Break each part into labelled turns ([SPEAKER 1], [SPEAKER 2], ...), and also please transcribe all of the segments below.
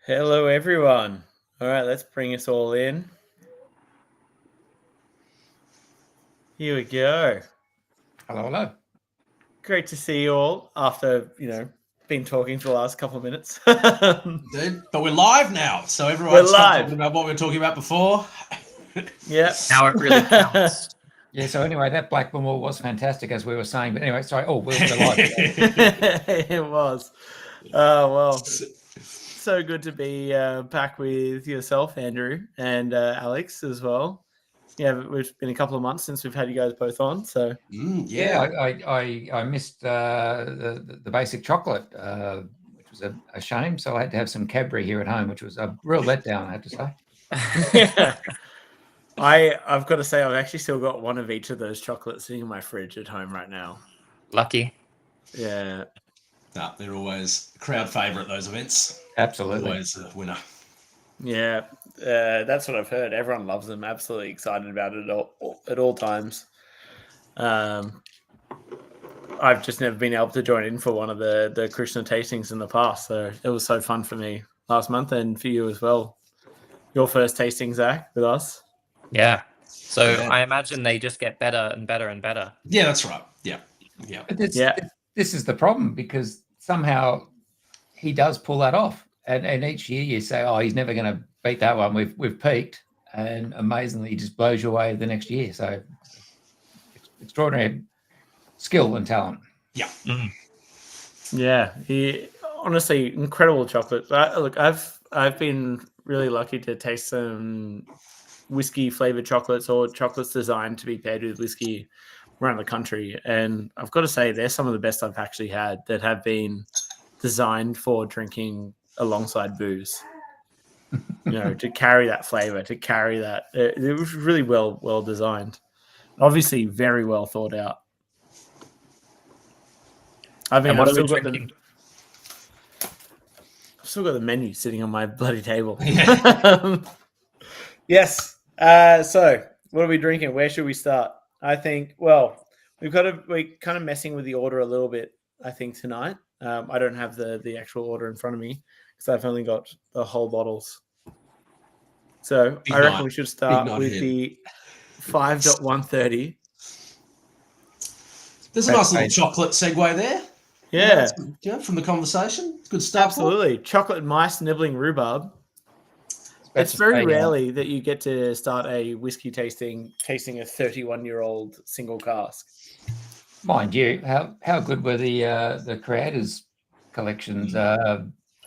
[SPEAKER 1] Hello, everyone. All right, let's bring us all in. Here we go.
[SPEAKER 2] Hello.
[SPEAKER 1] Great to see you all after, been talking for the last couple of minutes.
[SPEAKER 3] Dude, but we're live now, so everyone stop talking about what we were talking about before.
[SPEAKER 1] Yeah.
[SPEAKER 4] Now it really counts.
[SPEAKER 2] Yeah, so anyway, that Blackburn Wall was fantastic, as we were saying. But anyway, sorry. Oh, we're live.
[SPEAKER 1] It was. Well, so good to be back with yourself, Andrew, and Alex as well. Yeah, we've been a couple of months since we've had you guys both on. So
[SPEAKER 2] I missed the basic chocolate, which was a shame. So I had to have some Cadbury here at home, which was a real letdown, I have to say.
[SPEAKER 1] Yeah. I've got to say, I've actually still got one of each of those chocolates sitting in my fridge at home right now.
[SPEAKER 4] Lucky.
[SPEAKER 1] Yeah.
[SPEAKER 3] No, they're always a crowd favourite, those events.
[SPEAKER 2] Absolutely.
[SPEAKER 3] Always a winner.
[SPEAKER 1] Yeah, that's what I've heard. Everyone loves them. Absolutely excited about it at all times. I've just never been able to join in for one of the Krishna tastings in the past. So it was so fun for me last month and for you as well. Your first tasting, Zach, with us.
[SPEAKER 4] Yeah. So I imagine they just get better and better and better.
[SPEAKER 3] Yeah, that's right. Yeah.
[SPEAKER 2] But this is the problem, because somehow he does pull that off. And each year you say, oh, he's never going to beat that one. We've peaked. And amazingly, he just blows you away the next year. So extraordinary skill and talent.
[SPEAKER 3] Yeah.
[SPEAKER 4] Mm.
[SPEAKER 1] Yeah. He honestly incredible chocolate. Look, I've been really lucky to taste some whiskey flavored chocolates or chocolates designed to be paired with whiskey around the country. And I've got to say, they're some of the best I've actually had that have been designed for drinking alongside booze. To carry that flavor, to carry that. It was really well designed. Obviously, very well thought out. I mean, I've still got the menu sitting on my bloody table. Yes. So, what are we drinking? Where should we start? I think, we're kind of messing with the order a little bit, I think, tonight. I don't have the actual order in front of me because I've only got the whole bottles. So I reckon we should start with the 5.130.
[SPEAKER 3] There's a nice little chocolate segue there.
[SPEAKER 1] Yeah.
[SPEAKER 3] From the conversation. Good start.
[SPEAKER 1] Absolutely. Chocolate mice nibbling rhubarb. It's very rarely that you get to start a whiskey tasting a 31-year-old single cask.
[SPEAKER 2] Mind you, how good were the creators' collections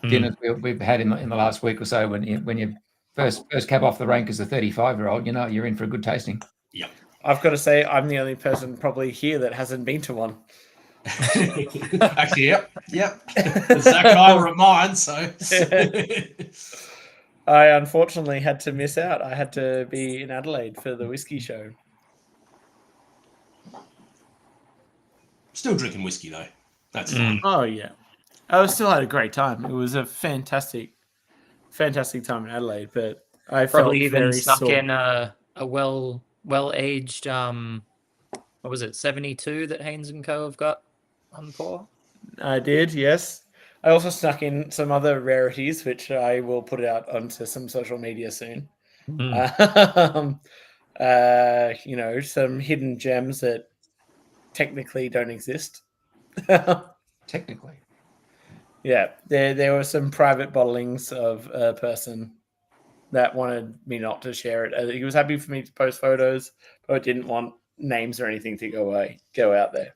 [SPEAKER 2] dinners we've had in the last week or so? When you first cab off the rank as a 35-year-old, you're in for a good tasting.
[SPEAKER 3] Yeah,
[SPEAKER 1] I've got to say, I'm the only person probably here that hasn't been to one.
[SPEAKER 3] Actually, yep. Zach and I were at mine, so.
[SPEAKER 1] I unfortunately had to miss out. I had to be in Adelaide for the whiskey show.
[SPEAKER 3] Still drinking whiskey though. That's fine.
[SPEAKER 1] Oh yeah, I still had a great time. It was a fantastic time in Adelaide. But I
[SPEAKER 4] probably
[SPEAKER 1] felt
[SPEAKER 4] even
[SPEAKER 1] very
[SPEAKER 4] snuck
[SPEAKER 1] sore.
[SPEAKER 4] in a well aged what was it, 72 that Haynes and Co have got on pour.
[SPEAKER 1] I did, yes. I also snuck in some other rarities, which I will put out onto some social media soon. Some hidden gems that technically don't exist.
[SPEAKER 2] Technically.
[SPEAKER 1] Yeah, there were some private bottlings of a person that wanted me not to share it. He was happy for me to post photos, but didn't want names or anything to go out there.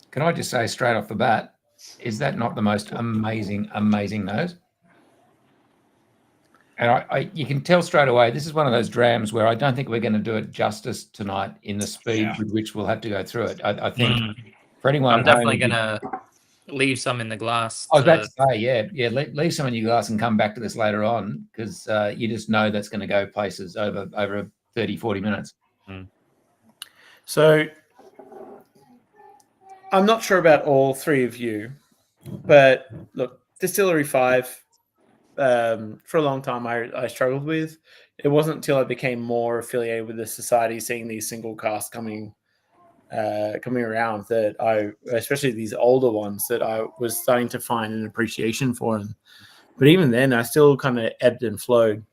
[SPEAKER 2] Can I just say straight off the bat, is that not the most amazing nose? And you can tell straight away, this is one of those drams where I don't think we're going to do it justice tonight in the speed with which we'll have to go through it. I think for anyone,
[SPEAKER 4] I'm definitely going to leave some in the glass.
[SPEAKER 2] I was about to say, leave some in your glass and come back to this later on, because you just know that's going to go places over 30, 40 minutes.
[SPEAKER 1] So I'm not sure about all three of you, but look, Distillery 5, for a long time I struggled with. It wasn't until I became more affiliated with the society, seeing these single casks coming coming around that especially these older ones, that I was starting to find an appreciation for them. But even then, I still kind of ebbed and flowed.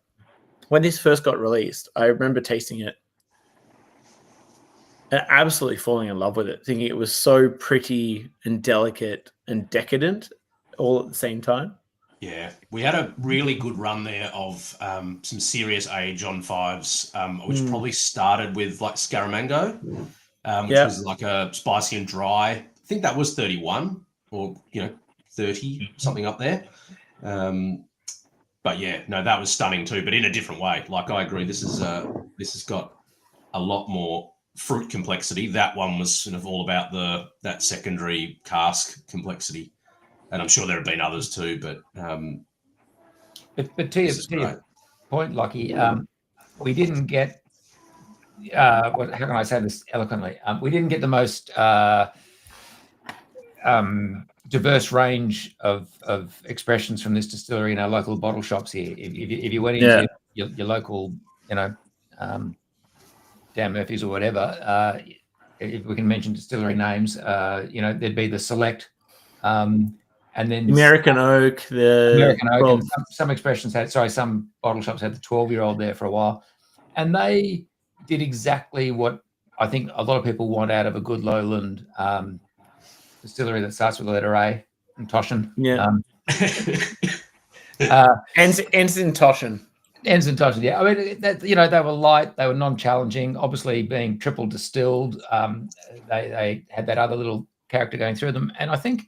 [SPEAKER 1] When this first got released, I remember tasting it and absolutely falling in love with it, thinking it was so pretty and delicate and decadent all at the same time.
[SPEAKER 3] Yeah, we had a really good run there of some serious age on fives, which probably started with like Scaramango, which was like a spicy and dry. I think that was 31 or 30, something up there. But yeah, no, that was stunning too, but in a different way. Like I agree, this has got a lot more fruit complexity. That one was sort of all about that secondary cask complexity. And I'm sure there have been others too, but
[SPEAKER 2] to your point, Lachie, we didn't get how can I say this eloquently? We didn't get the most diverse range of expressions from this distillery in our local bottle shops here. If you went into your local, Dan Murphy's or whatever, if we can mention distillery names, there'd be the Select. And then
[SPEAKER 1] American Oak,
[SPEAKER 2] and some expressions some bottle shops had the 12-year-old there for a while, and they did exactly what I think a lot of people want out of a good lowland distillery that starts with the letter A, and Toshin.
[SPEAKER 1] Yeah. Ends in Toshin.
[SPEAKER 2] Ends in Toshin. Yeah, I mean, they were light, they were non-challenging. Obviously, being triple distilled, they had that other little character going through them, and I think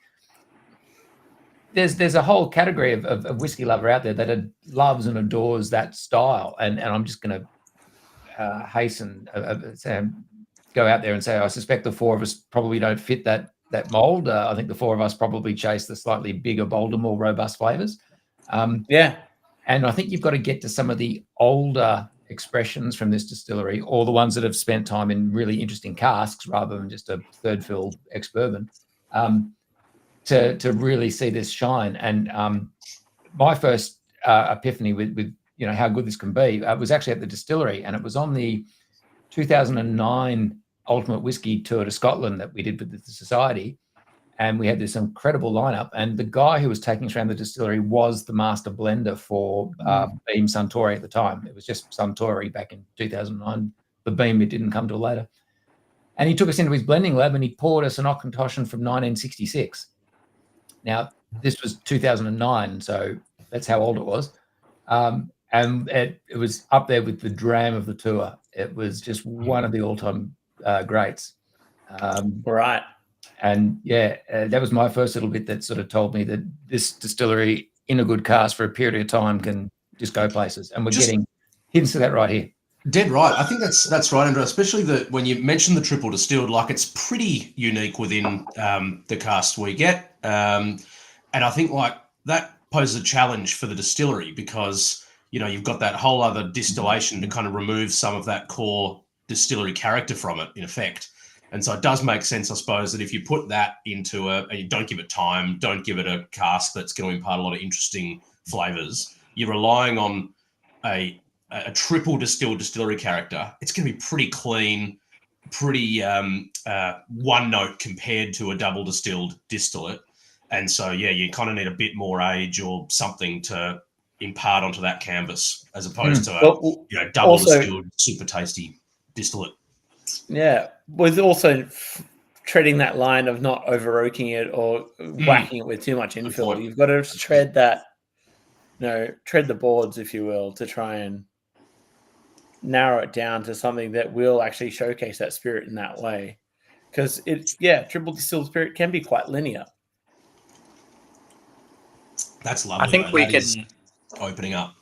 [SPEAKER 2] there's a whole category of whiskey lover out there that loves and adores that style, and I'm just going to hasten go out there and say I suspect the four of us probably don't fit that mold. I think the four of us probably chase the slightly bigger, bolder, more robust flavors. And I think you've got to get to some of the older expressions from this distillery, or the ones that have spent time in really interesting casks rather than just a third fill ex-bourbon. To really see this shine. And my first epiphany with how good this can be was actually at the distillery, and it was on the 2009 Ultimate Whiskey Tour to Scotland that we did with the Society, and we had this incredible lineup, and the guy who was taking us around the distillery was the master blender for Beam Suntory at the time. It was just Suntory back in 2009. The Beam, it didn't come till later. And he took us into his blending lab and he poured us an Auchentoshan from 1966. Now, this was 2009, so that's how old it was. And it was up there with the dram of the tour. It was just one of the all-time greats.
[SPEAKER 1] Right.
[SPEAKER 2] And that was my first little bit that sort of told me that this distillery in a good cask for a period of time can just go places. And we're getting hints of that right here.
[SPEAKER 3] Dead right. I think that's right, Andrew. Especially when you mentioned the triple distilled, like it's pretty unique within the cask we get. And I think like that poses a challenge for the distillery because, you've got that whole other distillation to kind of remove some of that core distillery character from it in effect. And so it does make sense, I suppose, that if you put that into you don't give it time, don't give it a cask that's going to impart a lot of interesting flavors, you're relying on a triple distilled distillery character. It's going to be pretty clean, pretty one note compared to a double distilled distillate. And so, you kind of need a bit more age or something to impart onto that canvas as opposed to a double distilled, super tasty distillate.
[SPEAKER 1] Yeah, with also treading that line of not over oaking it or whacking it with too much infill. You've got to tread that, tread the boards, if you will, to try and narrow it down to something that will actually showcase that spirit in that way. Because triple distilled spirit can be quite linear.
[SPEAKER 3] That's lovely.
[SPEAKER 4] I think we can
[SPEAKER 3] opening up.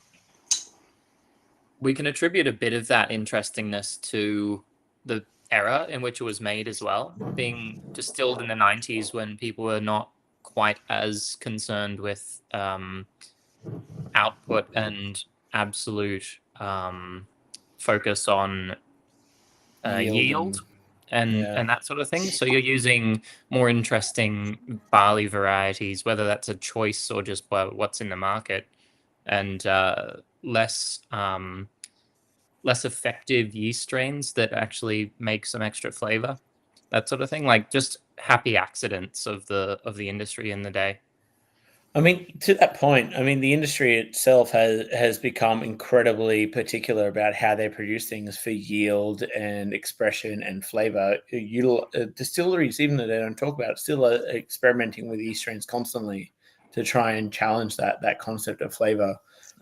[SPEAKER 4] We can attribute a bit of that interestingness to the era in which it was made as well, being distilled in the 90s when people were not quite as concerned with output and absolute focus on yield and that sort of thing. So you're using more interesting barley varieties, whether that's a choice or just what's in the market, and less effective yeast strains that actually make some extra flavor. that sort of thing. Like just happy accidents of the industry in the day.
[SPEAKER 1] I mean, to that point, I mean, the industry itself has become incredibly particular about how they produce things for yield and expression and flavor. Distilleries, even though they don't talk about it, still are experimenting with yeast strains constantly to try and challenge that concept of flavor.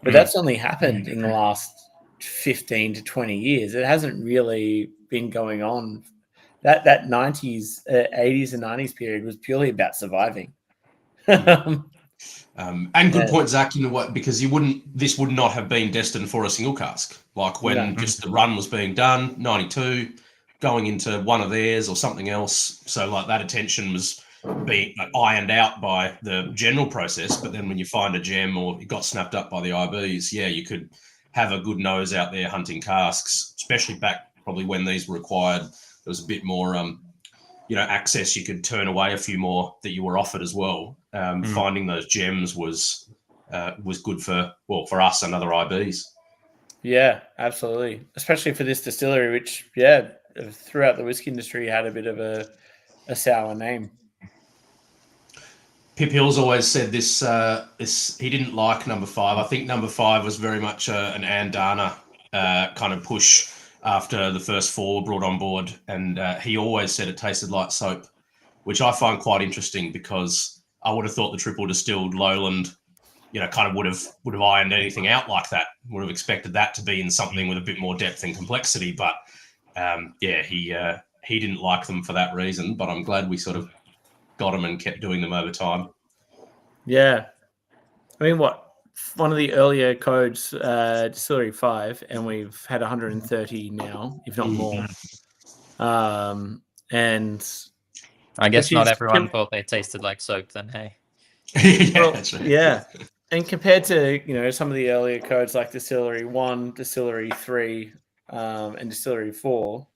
[SPEAKER 1] But that's only happened in the last 15 to 20 years. It hasn't really been going on. That 90s, 80s and 90s period was purely about surviving.
[SPEAKER 3] And good point, Zach. You know what? Because this would not have been destined for a single cask. Like when just the run was being done, 92, going into one of theirs or something else. So like that attention was being ironed out by the general process. But then when you find a gem or it got snapped up by the IBs, yeah, you could have a good nose out there hunting casks, especially back probably when these were acquired. There was a bit more, access. You could turn away a few more that you were offered as well. Finding those gems was good for us and other IBs.
[SPEAKER 1] Yeah, absolutely. Especially for this distillery, which, throughout the whiskey industry had a bit of a sour name.
[SPEAKER 3] Pip Hills always said this he didn't like number 5. I think number 5 was very much an Andana kind of push after the first 4 were brought on board. And he always said it tasted like soap, which I find quite interesting because I would have thought the triple distilled Lowland, kind of would have ironed anything out like that. Would have expected that to be in something with a bit more depth and complexity. But he didn't like them for that reason. But I'm glad we sort of got them and kept doing them over time. Yeah.
[SPEAKER 1] I mean, one of the earlier codes, Distillery 5, and we've had 130 now, if not more. And
[SPEAKER 4] I guess not everyone thought they tasted like soap then, hey?
[SPEAKER 3] That's right.
[SPEAKER 1] Yeah. And compared to, some of the earlier codes like Distillery 1, Distillery 3, and Distillery 4,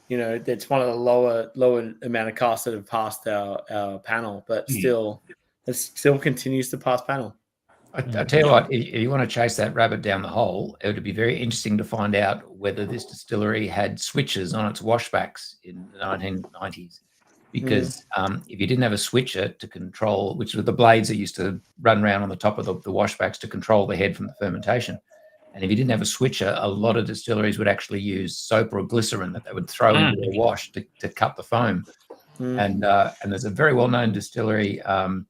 [SPEAKER 1] it's one of the lower amount of casks that have passed our panel, but it still continues to pass panel.
[SPEAKER 2] I tell you what, if you want to chase that rabbit down the hole, it would be very interesting to find out whether this distillery had switches on its washbacks in the 1990s. Because if you didn't have a switcher to control, which were the blades that used to run around on the top of the washbacks to control the head from the fermentation, and if you didn't have a switcher, a lot of distilleries would actually use soap or glycerin that they would throw into their wash to cut the foam. And there's a very well-known distillery on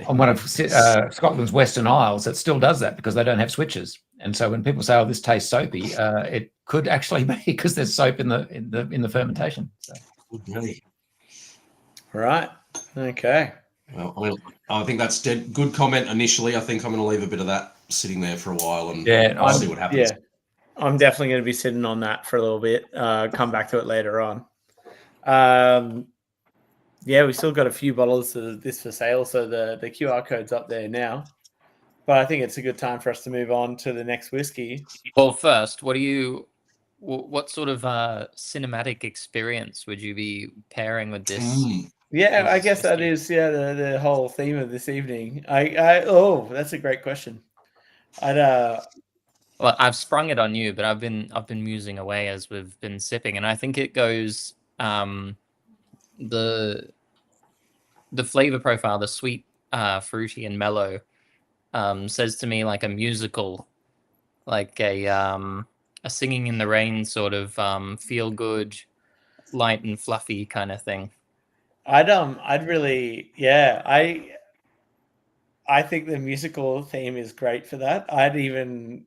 [SPEAKER 2] one of Scotland's Western Isles that still does that because they don't have switches. And so when people say, "Oh, this tastes soapy," it could actually be because there's soap in the fermentation. So.
[SPEAKER 1] Right. Okay.
[SPEAKER 3] Well, I think that's good comment initially. I think I'm going to leave a bit of that sitting there for a while and see what happens.
[SPEAKER 1] Yeah, I'm definitely going to be sitting on that for a little bit. Come back to it later on. We still got a few bottles of this for sale, so the QR code's up there now. But I think it's a good time for us to move on to the next whiskey.
[SPEAKER 4] Well, first, what sort of cinematic experience would you be pairing with this?
[SPEAKER 1] Yeah, I guess that is the whole theme of this evening. That's a great question.
[SPEAKER 4] Well, I've sprung it on you, but I've been musing away as we've been sipping, and I think it goes the flavor profile, the sweet, fruity, and mellow, says to me like a musical, like a Singing in the Rain sort of feel good, light and fluffy kind of thing.
[SPEAKER 1] I think the musical theme is great for that. I'd even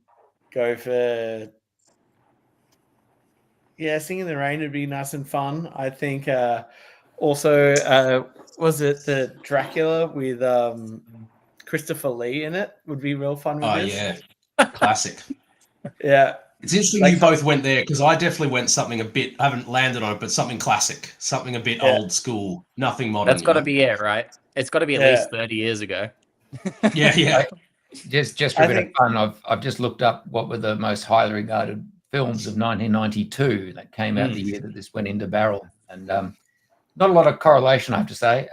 [SPEAKER 1] go for Singing in the Rain would be nice and fun. I think also was it the Dracula with Christopher Lee in it would be real fun with this.
[SPEAKER 3] Classic.
[SPEAKER 1] Yeah.
[SPEAKER 3] It's interesting you both went there because I definitely went something a bit, I haven't landed on it, but something classic, something a bit old school, nothing modern.
[SPEAKER 4] That's got to be it, right? It's got to be at least 30 years ago.
[SPEAKER 3] Yeah.
[SPEAKER 2] Just for a bit of fun, I've just looked up what were the most highly regarded films of 1992 that came out the year that this went into barrel. And not a lot of correlation, I have to say.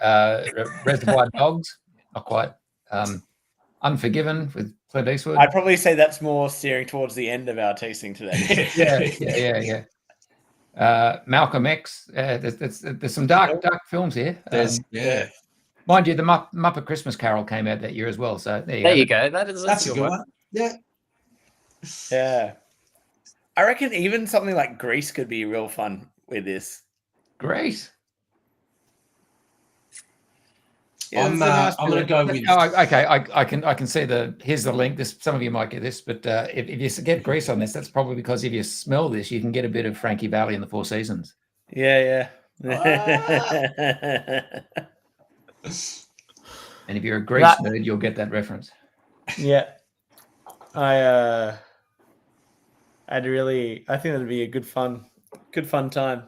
[SPEAKER 2] Reservoir Dogs, not quite. Unforgiven with Clint Eastwood.
[SPEAKER 1] I'd probably say that's more steering towards the end of our tasting today.
[SPEAKER 2] Yeah. Malcolm X. There's some dark films here.
[SPEAKER 3] Yeah.
[SPEAKER 2] Mind you, the Muppet Christmas Carol came out that year as well. So there
[SPEAKER 4] There
[SPEAKER 2] you
[SPEAKER 4] you
[SPEAKER 2] go.
[SPEAKER 4] go. That's
[SPEAKER 3] a good one. Yeah.
[SPEAKER 1] Yeah. I reckon even something like Greece could be real fun with this.
[SPEAKER 2] Great.
[SPEAKER 1] Yeah,
[SPEAKER 3] I'm
[SPEAKER 1] nice
[SPEAKER 3] going to go with.
[SPEAKER 2] Oh, okay, I can see here's the link. Some of you might get this, but if you get Greece on this, that's probably because if you smell this, you can get a bit of Frankie Valley in the Four Seasons.
[SPEAKER 1] Yeah.
[SPEAKER 2] And if you're a Greece nerd, you'll get that reference.
[SPEAKER 1] Yeah. I think that'd be a good fun time.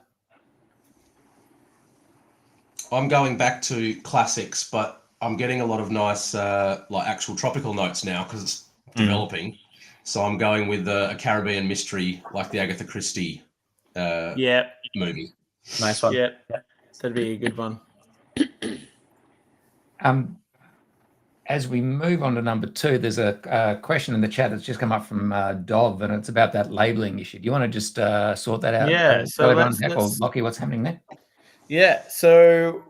[SPEAKER 3] I'm going back to classics, but I'm getting a lot of nice like actual tropical notes now because it's developing. So I'm going with a Caribbean mystery like the Agatha Christie movie.
[SPEAKER 4] Nice one.
[SPEAKER 1] Yeah, that'd be a good one.
[SPEAKER 2] As we move on to number 2, there's a question in the chat that's just come up from Dov, and it's about that labeling issue. Do you want to just sort that out?
[SPEAKER 1] Yeah. So
[SPEAKER 2] Lachie, what's happening there?
[SPEAKER 1] Yeah. So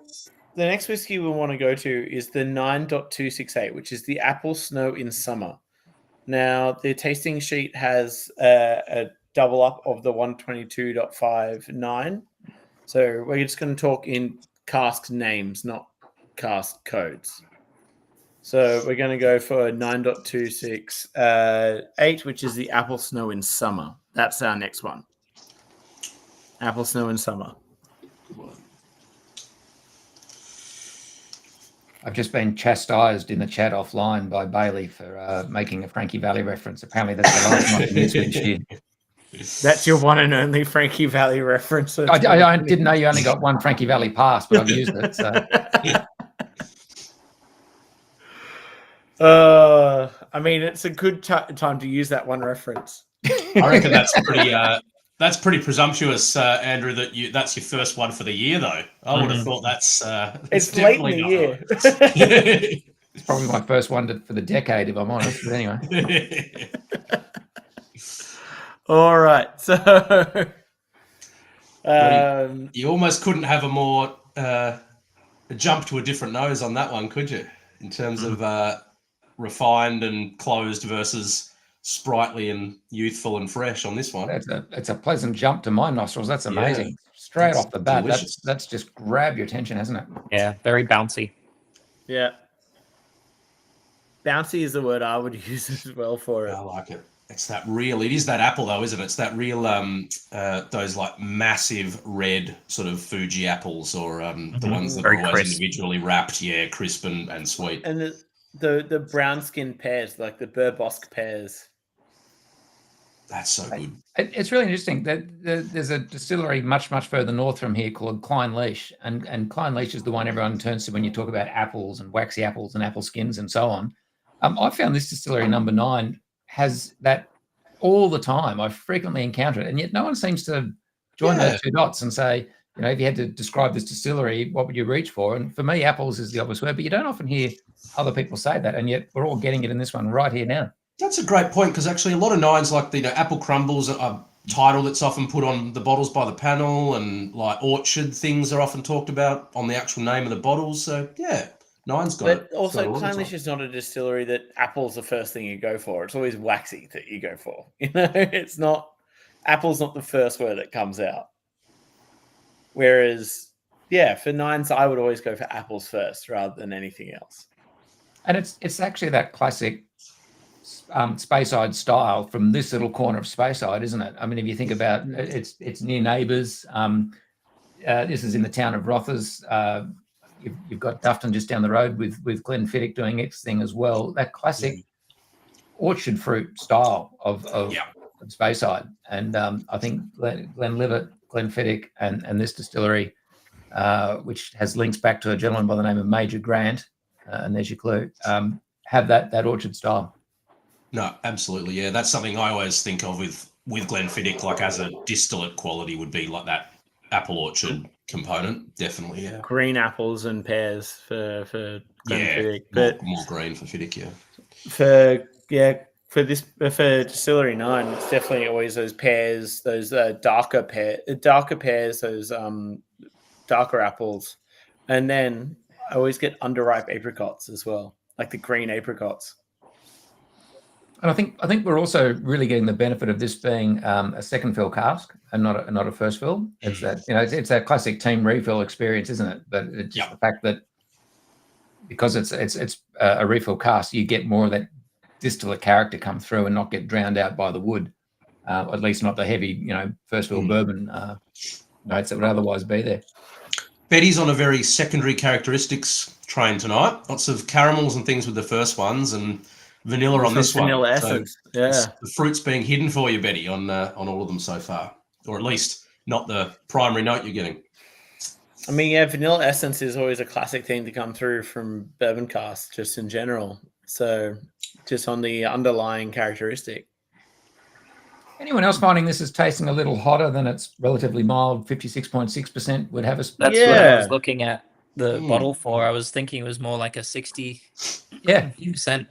[SPEAKER 1] the next whiskey we want to go to is the 9.268, which is the Apple Snow in Summer. Now, the tasting sheet has a double up of the 122.59. So we're just going to talk in cask names, not cask codes. So we're going to go for 9.268, which is the Apple Snow in Summer. That's our next one. Apple Snow in Summer.
[SPEAKER 2] I've just been chastised in the chat offline by Bailey for making a Frankie Valley reference. Apparently that's the last one this year.
[SPEAKER 1] That's your one and only Frankie Valley reference.
[SPEAKER 2] I didn't know you only got one Frankie Valley pass, but I've used it. So.
[SPEAKER 1] I mean, it's a good time to use that one reference.
[SPEAKER 3] I reckon that's pretty presumptuous, Andrew. That's your first one for the year, though. I would have thought that's
[SPEAKER 1] it's late in the year.
[SPEAKER 2] It's probably my first one for the decade, if I'm honest. But anyway.
[SPEAKER 1] All right, so
[SPEAKER 3] you almost couldn't have a more a jump to a different nose on that one, could you? In terms of refined and closed versus sprightly and youthful and fresh on this one.
[SPEAKER 2] It's a pleasant jump to my nostrils. That's amazing. Yeah, straight off the bat. That's just grabbed your attention, hasn't it?
[SPEAKER 4] Yeah, very bouncy.
[SPEAKER 1] Yeah. Bouncy is the word I would use as well for it.
[SPEAKER 3] I like it. It is that apple though, isn't it? It's that real, those like massive red sort of Fuji apples or the ones that are always crisp. Individually wrapped. Yeah, crisp and sweet.
[SPEAKER 1] And the brown skin pears, like the Burbosk pears.
[SPEAKER 3] That's so good.
[SPEAKER 2] It's really interesting. There's a distillery much further north from here called Clynelish, and Clynelish is the one everyone turns to when you talk about apples and waxy apples and apple skins and so on. I found this distillery number 9 has that all the time. I frequently encounter it, and yet no one seems to join those two dots and say, if you had to describe this distillery, what would you reach for? And for me, apples is the obvious word, but you don't often hear other people say that, and yet we're all getting it in this one right here now.
[SPEAKER 3] That's a great point, because actually a lot of nines, like the apple crumbles, a title that's often put on the bottles by the panel, and like orchard things are often talked about on the actual name of the bottles. So yeah, nine's got it.
[SPEAKER 1] But also, Clynelish is not a distillery that apple's the first thing you go for. It's always waxy that you go for. It's not, apple's not the first word that comes out. Whereas, yeah, for nines, I would always go for apples first rather than anything else.
[SPEAKER 2] And it's actually that classic Speyside style from this little corner of Speyside, isn't it? I mean, if you think about it, it's near neighbours. This is in the town of Rothes. You've got Dufton just down the road with Glenfiddich doing its thing as well. That classic orchard fruit style of Speyside. And I think Glenlivet, Glenfiddich, and this distillery, which has links back to a gentleman by the name of Major Grant, and there's your clue, have that orchard style.
[SPEAKER 3] No, absolutely, yeah. That's something I always think of with Glenfiddich, like as a distillate quality, would be like that apple orchard component. Definitely, yeah.
[SPEAKER 1] Green apples and pears for Glenfiddich, but
[SPEAKER 3] more green for Fiddick, yeah.
[SPEAKER 1] For for Distillery 9, it's definitely always those pears, those darker pears, those darker apples, and then I always get underripe apricots as well, like the green apricots.
[SPEAKER 2] And I think we're also really getting the benefit of this being a second fill cask and not a first fill. It's that it's that classic team refill experience, isn't it? But it's just the fact that because it's a refill cask, you get more of that distillate character come through and not get drowned out by the wood. At least not the heavy, first fill bourbon notes that would otherwise be there.
[SPEAKER 3] Betty's on a very secondary characteristics train tonight. Lots of caramels and things with the first ones, and vanilla on this one.
[SPEAKER 1] Vanilla essence,
[SPEAKER 3] the fruit's being hidden for you, Betty, on all of them so far, or at least not the primary note you're getting.
[SPEAKER 1] I mean, vanilla essence is always a classic thing to come through from bourbon casks, just in general. So, just on the underlying characteristic.
[SPEAKER 2] Anyone else finding this is tasting a little hotter than its relatively mild 56.6% would have us?
[SPEAKER 4] That's what I was looking at the bottle for. I was thinking it was more like a 60%.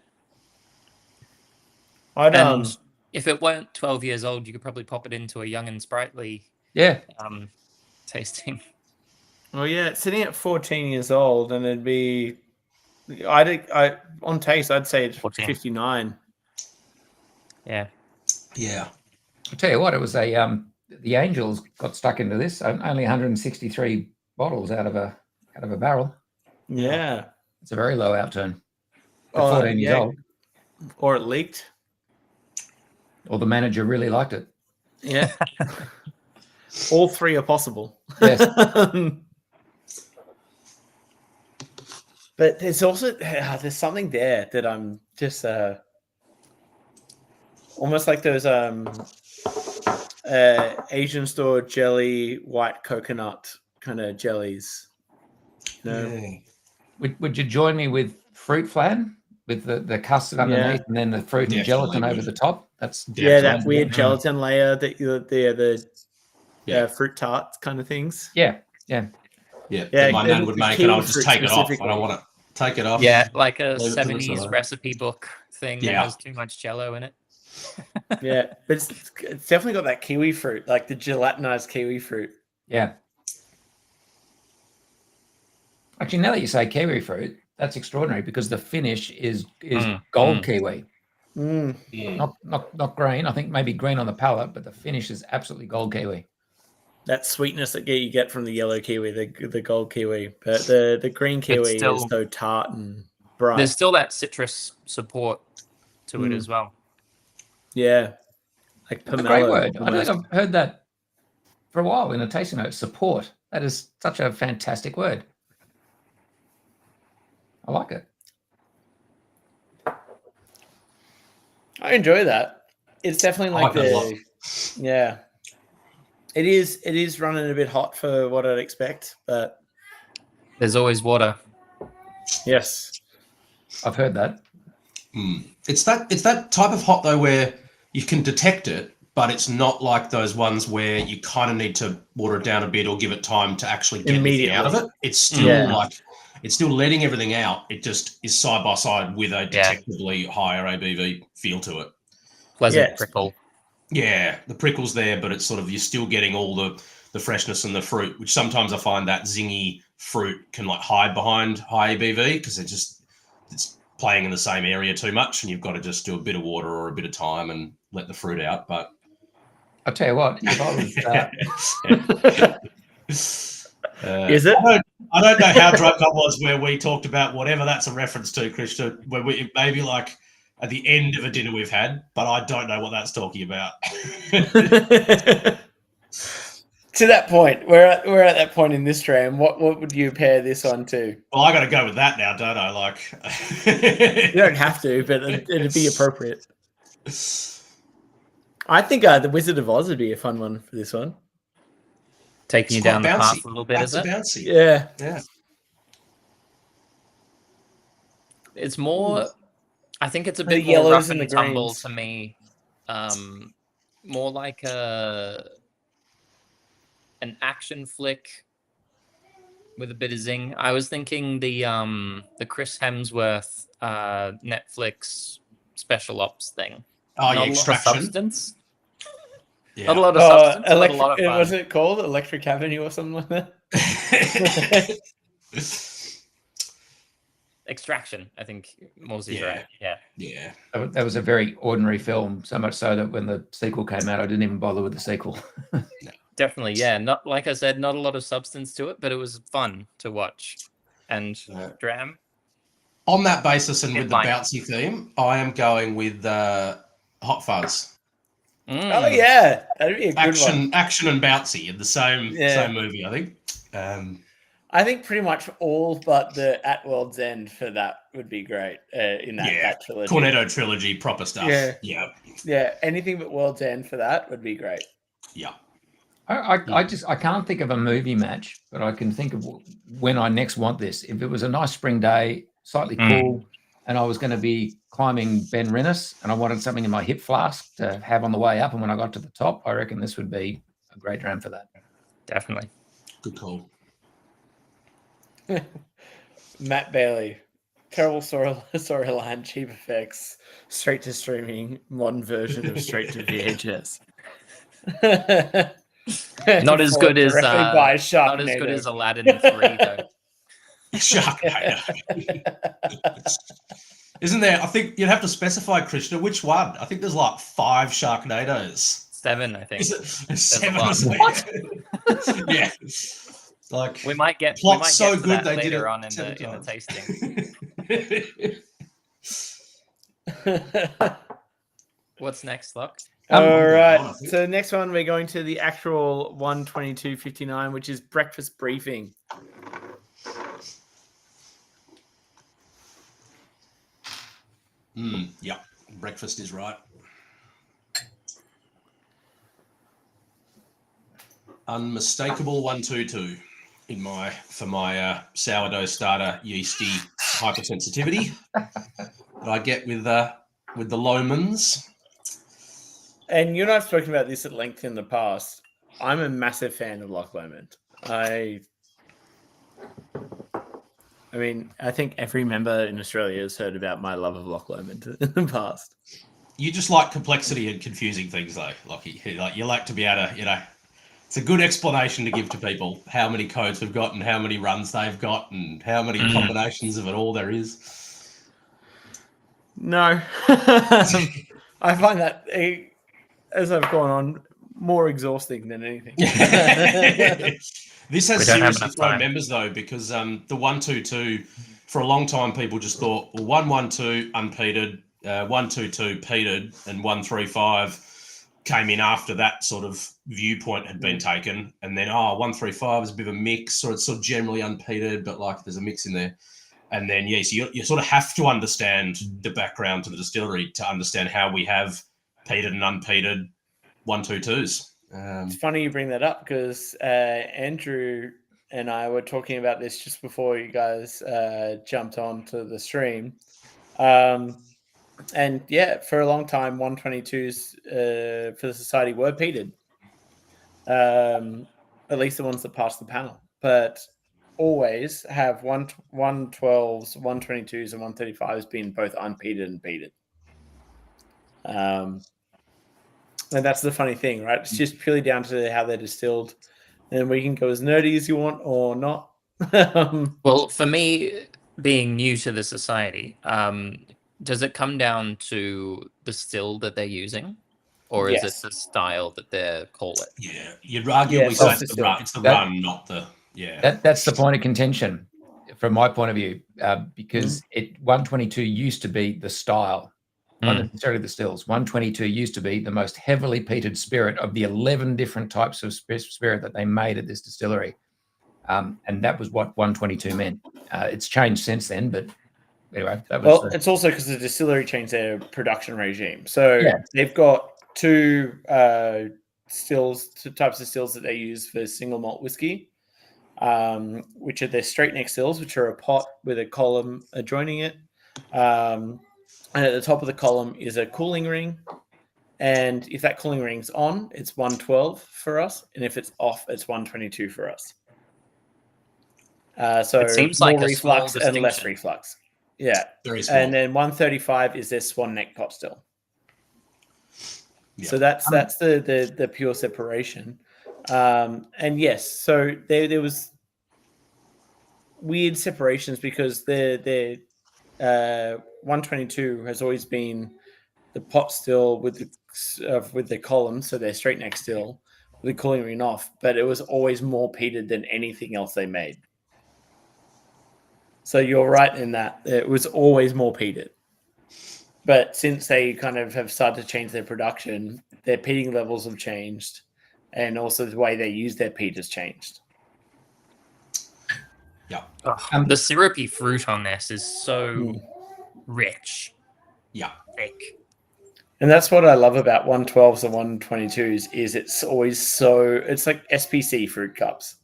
[SPEAKER 4] And if it weren't 12 years old, you could probably pop it into a young and sprightly tasting.
[SPEAKER 1] Well, yeah, it's sitting at 14 years old, and it'd be, on taste, I'd say it's
[SPEAKER 4] 14.
[SPEAKER 1] 59.
[SPEAKER 3] Yeah.
[SPEAKER 2] I'll tell you what, it was the Angels got stuck into this. Only 163 bottles out of a barrel.
[SPEAKER 1] Yeah,
[SPEAKER 2] it's a very low outturn. 14 years old,
[SPEAKER 1] or it leaked,
[SPEAKER 2] or the manager really liked it.
[SPEAKER 1] Yeah, all three are possible.
[SPEAKER 2] Yes,
[SPEAKER 1] but there's also there's something there that I'm just almost like those Asian store jelly white coconut kind of jellies.
[SPEAKER 2] Would you join me with fruit flan with the custard underneath and then the fruit and gelatin over the top? That's
[SPEAKER 1] that weird gelatin layer that the fruit tart kind of things.
[SPEAKER 3] Yeah. My nan would make it. I would just take it off. I don't want to take it off.
[SPEAKER 4] Yeah, like a 70s recipe book thing that has too much jello in it.
[SPEAKER 1] Yeah, but it's definitely got that kiwi fruit, like the gelatinized kiwi fruit.
[SPEAKER 2] Yeah. Actually, now that you say kiwi fruit, that's extraordinary because the finish is gold kiwi. Not green. I think maybe green on the palate, but the finish is absolutely gold kiwi.
[SPEAKER 1] That sweetness that you get from the yellow kiwi, the gold kiwi, but the green kiwi is so tart and bright.
[SPEAKER 4] There's still that citrus support to it as well.
[SPEAKER 1] Yeah, like pomelo.
[SPEAKER 2] That's a great word. I don't think I've heard that for a while in a tasting note. Support. That is such a fantastic word. I like it.
[SPEAKER 1] I enjoy that. It's definitely like It is running a bit hot for what I'd expect, but
[SPEAKER 4] there's always water.
[SPEAKER 1] Yes,
[SPEAKER 2] I've heard that.
[SPEAKER 3] It's that type of hot though where you can detect it, but it's not like those ones where you kind of need to water it down a bit or give it time to actually get anything out of it. It's still it's still letting everything out. It just is side by side with a detectably higher ABV feel to it.
[SPEAKER 4] Pleasant prickle.
[SPEAKER 3] Yeah, the prickle's there, but it's sort of, you're still getting all the freshness and the fruit, which sometimes I find that zingy fruit can like hide behind high ABV because it's playing in the same area too much, and you've got to just do a bit of water or a bit of time and let the fruit out. But
[SPEAKER 2] I'll tell you what, if I was
[SPEAKER 1] is it?
[SPEAKER 3] I don't know how drunk I was where we talked about whatever that's a reference to, Christian, where we maybe like at the end of a dinner we've had, but I don't know what that's talking about.
[SPEAKER 1] To that point, we're at that point in this dram. What would you pair this on to?
[SPEAKER 3] Well, I got to go with that now, don't I? Like,
[SPEAKER 1] you don't have to, but it'd be appropriate. I think the Wizard of Oz would be a fun one for this one.
[SPEAKER 4] Taking you down the path a little bit, is it?
[SPEAKER 3] Bouncy.
[SPEAKER 1] Yeah.
[SPEAKER 4] It's more. I think it's a bit
[SPEAKER 1] The
[SPEAKER 4] more
[SPEAKER 1] yellows
[SPEAKER 4] rough
[SPEAKER 1] and
[SPEAKER 4] and
[SPEAKER 1] the
[SPEAKER 4] tumble
[SPEAKER 1] greens.
[SPEAKER 4] to me. More like an action flick with a bit of zing. I was thinking the Chris Hemsworth Netflix special ops thing.
[SPEAKER 3] Oh,
[SPEAKER 4] Not
[SPEAKER 3] yeah,
[SPEAKER 4] a lot of
[SPEAKER 3] extraction.
[SPEAKER 4] substance.
[SPEAKER 3] Yeah.
[SPEAKER 4] Not a lot of substance, but a lot of fun.
[SPEAKER 1] Was it called Electric Avenue or something like that?
[SPEAKER 4] Extraction, I think Morsey's
[SPEAKER 3] Yeah.
[SPEAKER 4] right. Yeah.
[SPEAKER 3] Yeah.
[SPEAKER 2] That was a very ordinary film, so much so that when the sequel came out, I didn't even bother with the sequel.
[SPEAKER 4] Definitely, yeah. Not like I said, not a lot of substance to it, but it was fun to watch. And Dram.
[SPEAKER 3] On that basis, and
[SPEAKER 4] Didn't
[SPEAKER 3] with the
[SPEAKER 4] like it.
[SPEAKER 3] bouncy theme, I am going with Hot Fuzz.
[SPEAKER 1] Oh yeah, that'd be a good one.
[SPEAKER 3] Action and bouncy in the same movie, I think.
[SPEAKER 1] I think pretty much all but the At World's End for that would be great in that trilogy.
[SPEAKER 3] Cornetto trilogy, proper stuff.
[SPEAKER 1] Yeah. Anything but World's End for that would be great.
[SPEAKER 3] Yeah.
[SPEAKER 2] I can't think of a movie match, but I can think of when I next want this. If it was a nice spring day, slightly cool, and I was going to be climbing Ben Rennis, and I wanted something in my hip flask to have on the way up, and when I got to the top, I reckon this would be a great dram for that.
[SPEAKER 4] Definitely.
[SPEAKER 3] Good call.
[SPEAKER 1] Matt Bailey, terrible storyline, cheap effects, straight to streaming, modern version of straight to VHS.
[SPEAKER 4] Not as good as
[SPEAKER 1] not
[SPEAKER 4] as good as Aladdin 3 though.
[SPEAKER 3] Sharknado. Isn't there? I think you'd have to specify, Krishna, which one. I think there's like 5 Sharknados.
[SPEAKER 4] 7, I think.
[SPEAKER 3] Is it 7?
[SPEAKER 4] What?
[SPEAKER 3] Yeah. Like
[SPEAKER 4] we might get
[SPEAKER 3] so
[SPEAKER 4] to
[SPEAKER 3] good
[SPEAKER 4] that
[SPEAKER 3] they
[SPEAKER 4] later
[SPEAKER 3] did it
[SPEAKER 4] on in the tasting. What's next, Luck?
[SPEAKER 1] All right. So the next one, we're going to the actual 122.59, which is breakfast briefing.
[SPEAKER 3] Yeah, breakfast is right. Unmistakable 122 for my sourdough starter yeasty hypersensitivity that I get with the Lowlands.
[SPEAKER 1] And you and I have spoken about this at length in the past. I'm a massive fan of Loch Lomond. I mean, I think every member in Australia has heard about my love of Loch Lomond in the past.
[SPEAKER 3] You just like complexity and confusing things, though, Lachie. Like you like to be able to, it's a good explanation to give to people how many codes we've got and how many runs they've got and how many combinations of it all there is.
[SPEAKER 1] No, I find that as I've gone on more exhausting than anything.
[SPEAKER 3] This has seriously thrown members though, because the 122 for a long time people just thought, well, 112 unpeated, 122 peated, and 135 came in after that sort of viewpoint had been taken, and then 135 is a bit of a mix, or it's sort of generally unpeated, but like there's a mix in there. And then so you sort of have to understand the background to the distillery to understand how we have peated and unpeated 122s.
[SPEAKER 1] It's funny you bring that up because Andrew and I were talking about this just before you guys jumped onto the stream. And yeah, for a long time, 122s for the society were peated. At least the ones that passed the panel. But always have 112s, 122s, and 135s being both unpeated and peated. And that's the funny thing, right? It's just purely down to how they're distilled. And we can go as nerdy as you want or not.
[SPEAKER 4] Well, for me, being new to the society, does it come down to the still that they're using? Or is it the style that they call it?
[SPEAKER 3] Yeah, you'd arguably say it's the run, not the... Yeah,
[SPEAKER 2] that's the point of contention from my point of view, because 122 used to be the style. Not necessarily the stills. 122 used to be the most heavily peated spirit of the 11 different types of spirit that they made at this distillery. And that was what 122 meant. It's changed since then, but anyway.
[SPEAKER 1] It's also because the distillery changed their production regime. So they've got two types of stills that they use for single malt whiskey, which are their straight neck stills, which are a pot with a column adjoining it. And at the top of the column is a cooling ring. And if that cooling ring's on, it's 112 for us. And if it's off, it's 122 for us. So
[SPEAKER 4] it seems
[SPEAKER 1] more
[SPEAKER 4] like
[SPEAKER 1] reflux and less reflux. Yeah.
[SPEAKER 3] Very small.
[SPEAKER 1] And then 135 is their swan neck pot still.
[SPEAKER 3] Yeah.
[SPEAKER 1] So that's the pure separation. And yes, so there was weird separations because the 122 has always been the pot still with the column, so they're straight neck still with the cooling ring off, but it was always more peated than anything else they made. So you're right in that it was always more peated. But since they kind of have started to change their production, their peating levels have changed, and also the way they use their peat has changed.
[SPEAKER 3] Yeah.
[SPEAKER 4] The syrupy fruit on this is so rich.
[SPEAKER 3] Yeah.
[SPEAKER 4] Thick.
[SPEAKER 1] And that's what I love about 112s and 122s is it's always it's like SPC fruit cups,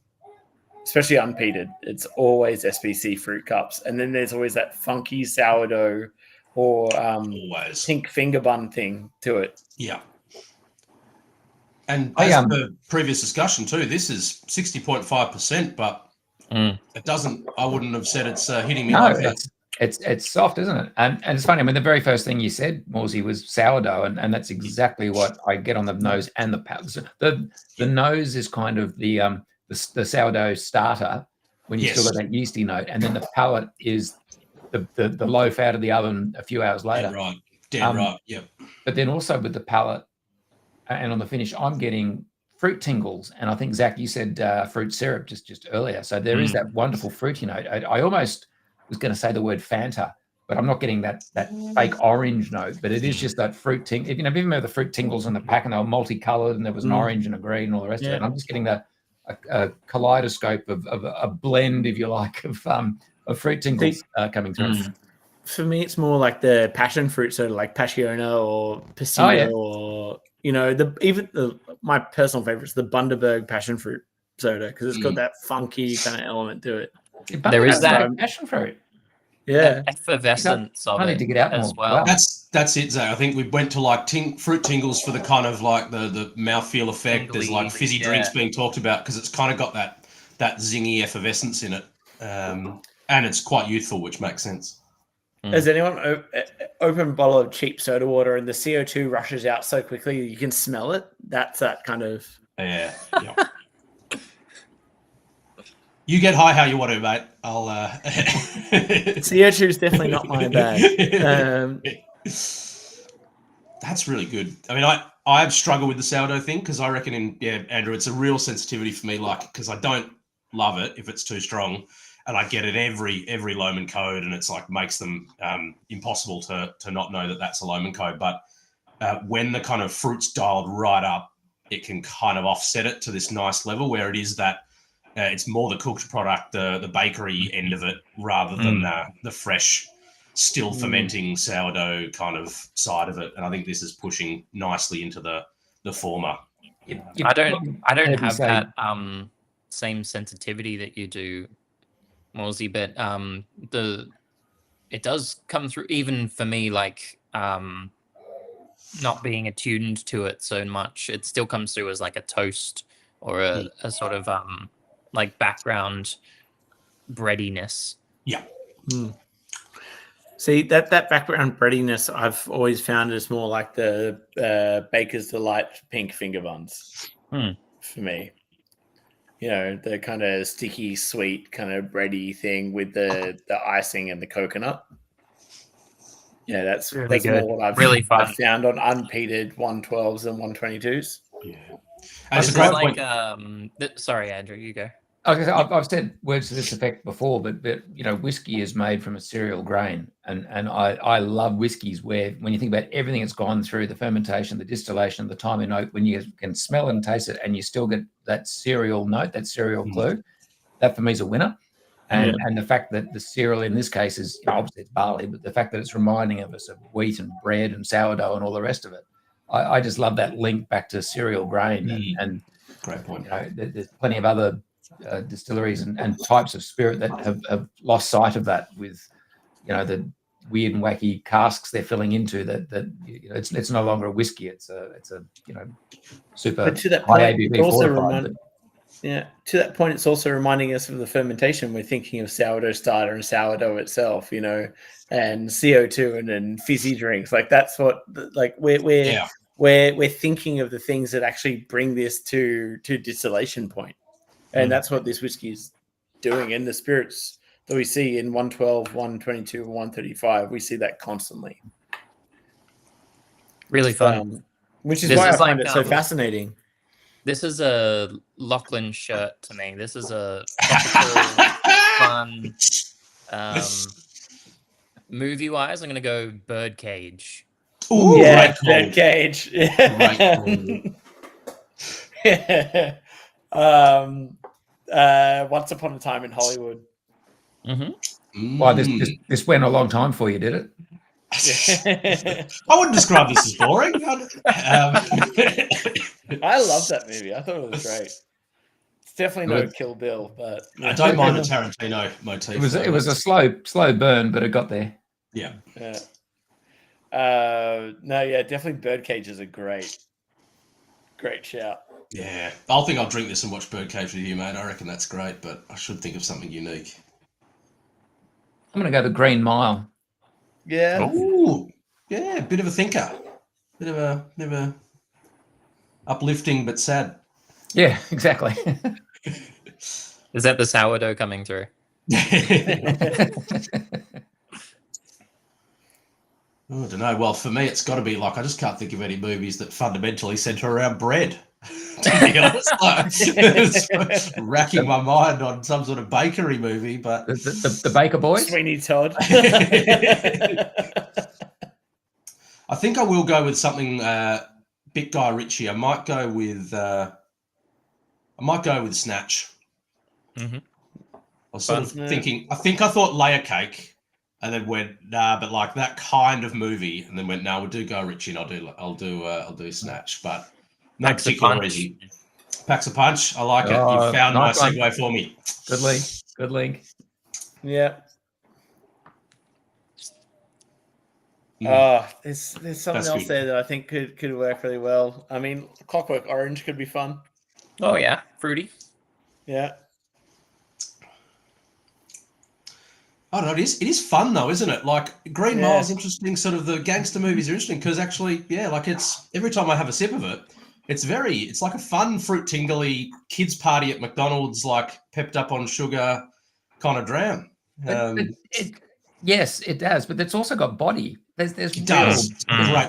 [SPEAKER 1] especially unpeated. It's always SPC fruit cups. And then there's always that funky sourdough or
[SPEAKER 3] Always.
[SPEAKER 1] pink finger bun thing to it.
[SPEAKER 3] Yeah. And as per previous discussion too, this is 60.5%, but it doesn't, I wouldn't have said it's hitting me like that.
[SPEAKER 2] It's soft, isn't it? And it's funny. I mean, the very first thing you said, Morsey, was sourdough, and that's exactly what I get on the nose and the palate. The nose is kind of the sourdough starter when you still got that yeasty note, and then the palate is the loaf out of the oven a few hours later.
[SPEAKER 3] Dead right. Yep.
[SPEAKER 2] But then also with the palate and on the finish, I'm getting fruit tingles, and I think Zach, you said fruit syrup just earlier. So there is that wonderful fruity note. I almost was going to say the word Fanta, but I'm not getting that fake orange note. But it is just that fruit tingle. If you remember the fruit tingles in the pack, and they were multicolored, and there was an orange and a green and all the rest of it. And I'm just getting a kaleidoscope of a blend, if you like, of fruit tingles coming through.
[SPEAKER 1] For me, it's more like the passion fruit soda, like Passiona or Passino, or my personal favorite is the Bundaberg passion fruit soda because it's got that funky kind of element to it.
[SPEAKER 4] There is that
[SPEAKER 2] passion fruit.
[SPEAKER 1] Yeah,
[SPEAKER 4] effervescence of it
[SPEAKER 2] to get out
[SPEAKER 4] as
[SPEAKER 2] more.
[SPEAKER 4] well.
[SPEAKER 2] Wow.
[SPEAKER 3] That's it, Zach. I think we went to like fruit tingles for the kind of like the mouthfeel effect. There's like fizzy drinks being talked about because it's kind of got that zingy effervescence in it, and it's quite youthful, which makes sense.
[SPEAKER 1] Has anyone opened a bottle of cheap soda water and the CO2 rushes out so quickly you can smell it? That's that kind of...
[SPEAKER 3] Yeah. You get high how you want to, mate. I'll...
[SPEAKER 1] CO2 is definitely not my bag.
[SPEAKER 3] That's really good. I mean, I've struggled with the sourdough thing because I reckon, Andrew, it's a real sensitivity for me, like, because I don't love it if it's too strong. And I get it every Lohman code, and it's like makes them impossible to not know that that's a Lohman code. But when the kind of fruit's dialed right up, it can kind of offset it to this nice level where it is that it's more the cooked product, the bakery end of it, rather than the fresh, still fermenting sourdough kind of side of it. And I think this is pushing nicely into the former.
[SPEAKER 4] I don't have that same sensitivity that you do, Morsey, but it does come through even for me, like not being attuned to it so much, it still comes through as like a toast or a sort of like background breadiness.
[SPEAKER 1] See, that background breadiness I've always found is more like the Baker's Delight pink finger buns for me. You know, the kind of sticky, sweet, kind of bready thing with the icing and the coconut. Yeah, that's
[SPEAKER 4] really good.
[SPEAKER 1] More what I've found on unpeated 112s and 122s.
[SPEAKER 3] Yeah.
[SPEAKER 4] That's a great point. Sorry, Andrew, you go.
[SPEAKER 2] I've said words to this effect before, but whiskey is made from a cereal grain, and I love whiskeys where when you think about everything it's gone through, the fermentation, the distillation, the time in oak, when you can smell and taste it, and you still get that cereal note, that cereal clue, that for me is a winner. And the fact that the cereal in this case is obviously it's barley, but the fact that it's reminding of us of wheat and bread and sourdough and all the rest of it, I just love that link back to cereal grain. And
[SPEAKER 3] great point.
[SPEAKER 2] There's plenty of other distilleries and types of spirit that have lost sight of that with the weird and wacky casks they're filling into that it's no longer a whiskey, it's a super
[SPEAKER 1] but to that
[SPEAKER 2] high
[SPEAKER 1] point,
[SPEAKER 2] ABV
[SPEAKER 1] it also
[SPEAKER 2] fortified.
[SPEAKER 1] Yeah, to that point, it's also reminding us of the fermentation. We're thinking of sourdough starter and sourdough itself, and CO2 and fizzy drinks. Like that's what like we're thinking of the things that actually bring this to distillation point, and that's what this whiskey is doing. And the spirits that we see in 112, 122, and 135, we see that constantly.
[SPEAKER 4] Really fun.
[SPEAKER 1] Which is
[SPEAKER 4] This
[SPEAKER 1] why
[SPEAKER 4] is
[SPEAKER 1] I find
[SPEAKER 4] like,
[SPEAKER 1] it so fascinating.
[SPEAKER 4] This is a Lachlan shirt to me. This is a tropical, fun. Movie-wise, I'm going to go Birdcage.
[SPEAKER 3] Ooh,
[SPEAKER 1] Yeah,
[SPEAKER 3] great
[SPEAKER 1] Birdcage. Yeah. Once Upon a Time in Hollywood.
[SPEAKER 4] Mm-hmm.
[SPEAKER 2] Well, this went a long time for you, did it?
[SPEAKER 3] I wouldn't describe this as boring.
[SPEAKER 1] I love that movie. I thought it was great. It's definitely no Kill Bill, but
[SPEAKER 3] I don't mind the Tarantino motif.
[SPEAKER 2] It was a slow burn, but it got there.
[SPEAKER 3] Yeah.
[SPEAKER 1] Definitely Birdcage is a great shout.
[SPEAKER 3] Yeah, I think I'll drink this and watch Birdcage with you, mate. I reckon that's great, but I should think of something unique.
[SPEAKER 2] I'm going to go the Green Mile.
[SPEAKER 1] Yeah.
[SPEAKER 3] Ooh, yeah, bit of a thinker, bit of a uplifting but sad.
[SPEAKER 2] Yeah, exactly.
[SPEAKER 4] Is that the sourdough coming through?
[SPEAKER 3] I don't know. Well, for me, it's got to be like I just can't think of any movies that fundamentally centre around bread. To be honest, it's racking my mind on some sort of bakery movie, but
[SPEAKER 2] the Baker Boys,
[SPEAKER 1] Sweeney Todd.
[SPEAKER 3] I think I will go with something bit Guy Ritchie. I might go with Snatch.
[SPEAKER 4] Mm-hmm.
[SPEAKER 3] I was sort of thinking. I thought Layer Cake. And then went, nah, but like that kind of movie. And then went, no, we'll do Guy Ritchie, and I'll do Snatch. But no particular reason. Packs a Punch. I like it. You found nice my segue for me.
[SPEAKER 2] Good link.
[SPEAKER 1] Yeah. There's something else there that I think could work really well. I mean, Clockwork Orange could be fun.
[SPEAKER 4] Oh yeah, fruity.
[SPEAKER 1] Yeah.
[SPEAKER 3] I don't know. It is fun though, isn't it? Like Green Mile's interesting. Sort of the gangster movies are interesting because actually, like it's every time I have a sip of it, it's like a fun fruit tingly kids party at McDonald's, like pepped up on sugar kind of dram.
[SPEAKER 2] Yes, it does, but it's also got body. There's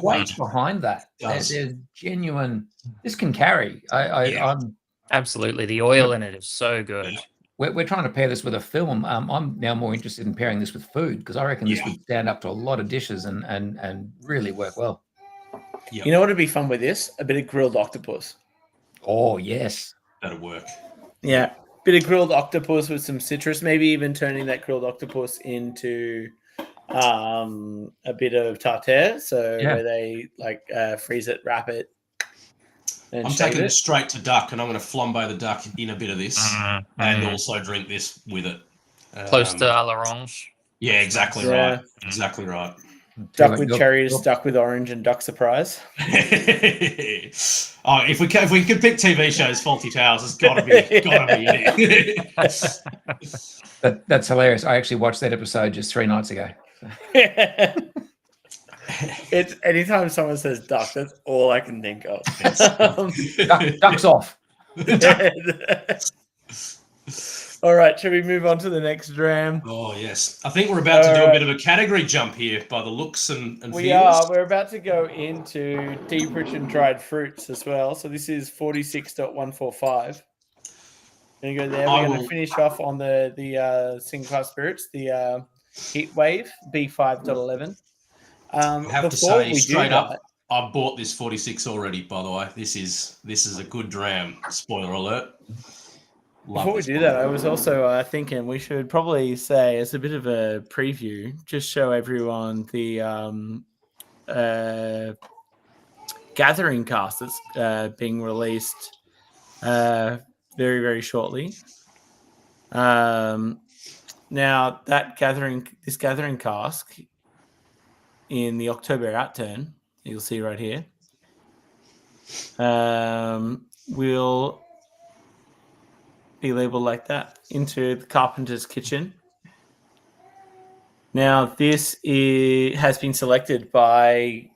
[SPEAKER 2] weight behind that. There's genuine. This can carry. I'm
[SPEAKER 4] absolutely. The oil in it is so good.
[SPEAKER 2] We're trying to pair this with a film. I'm now more interested in pairing this with food because I reckon this would stand up to a lot of dishes and really work well.
[SPEAKER 1] Yep. You know what would be fun with this? A bit of grilled octopus.
[SPEAKER 2] Oh, yes.
[SPEAKER 3] That'll work.
[SPEAKER 1] Yeah. Bit of grilled octopus with some citrus, maybe even turning that grilled octopus into a bit of tartare. So where they freeze it, wrap it.
[SPEAKER 3] I'm taking it straight to duck, and I'm going to flambe the duck in a bit of this, and also drink this with it.
[SPEAKER 4] Close to à l'orange.
[SPEAKER 3] Yeah, exactly right. Exactly right.
[SPEAKER 1] Duck with cherries, duck with orange, and duck surprise.
[SPEAKER 3] If we can pick TV shows, Faulty Towers has got to be it.
[SPEAKER 2] That's hilarious. I actually watched that episode just 3 nights ago.
[SPEAKER 1] It's anytime someone says duck, that's all I can think of.
[SPEAKER 2] Duck's off.
[SPEAKER 1] All right, shall we move on to the next dram?
[SPEAKER 3] Oh yes, I think we're about to do a bit of a category jump here by the looks and
[SPEAKER 1] we
[SPEAKER 3] feels.
[SPEAKER 1] are. We're about to go into deep rich and dried fruits as well. So this is 46.145. Going to go there. We're going to finish off on the single class spirits, the Heat Wave B5.11.
[SPEAKER 3] I have to say straight up, I bought this 46 already. By the way, this is a good dram. Spoiler alert.
[SPEAKER 1] Before we do that, I was also thinking we should probably say, as a bit of a preview, just show everyone the gathering cast that's being released very, very shortly. Now, this gathering cask in the October outturn, you'll see right here, will be labeled like that, into the carpenter's kitchen. Now, this has been selected by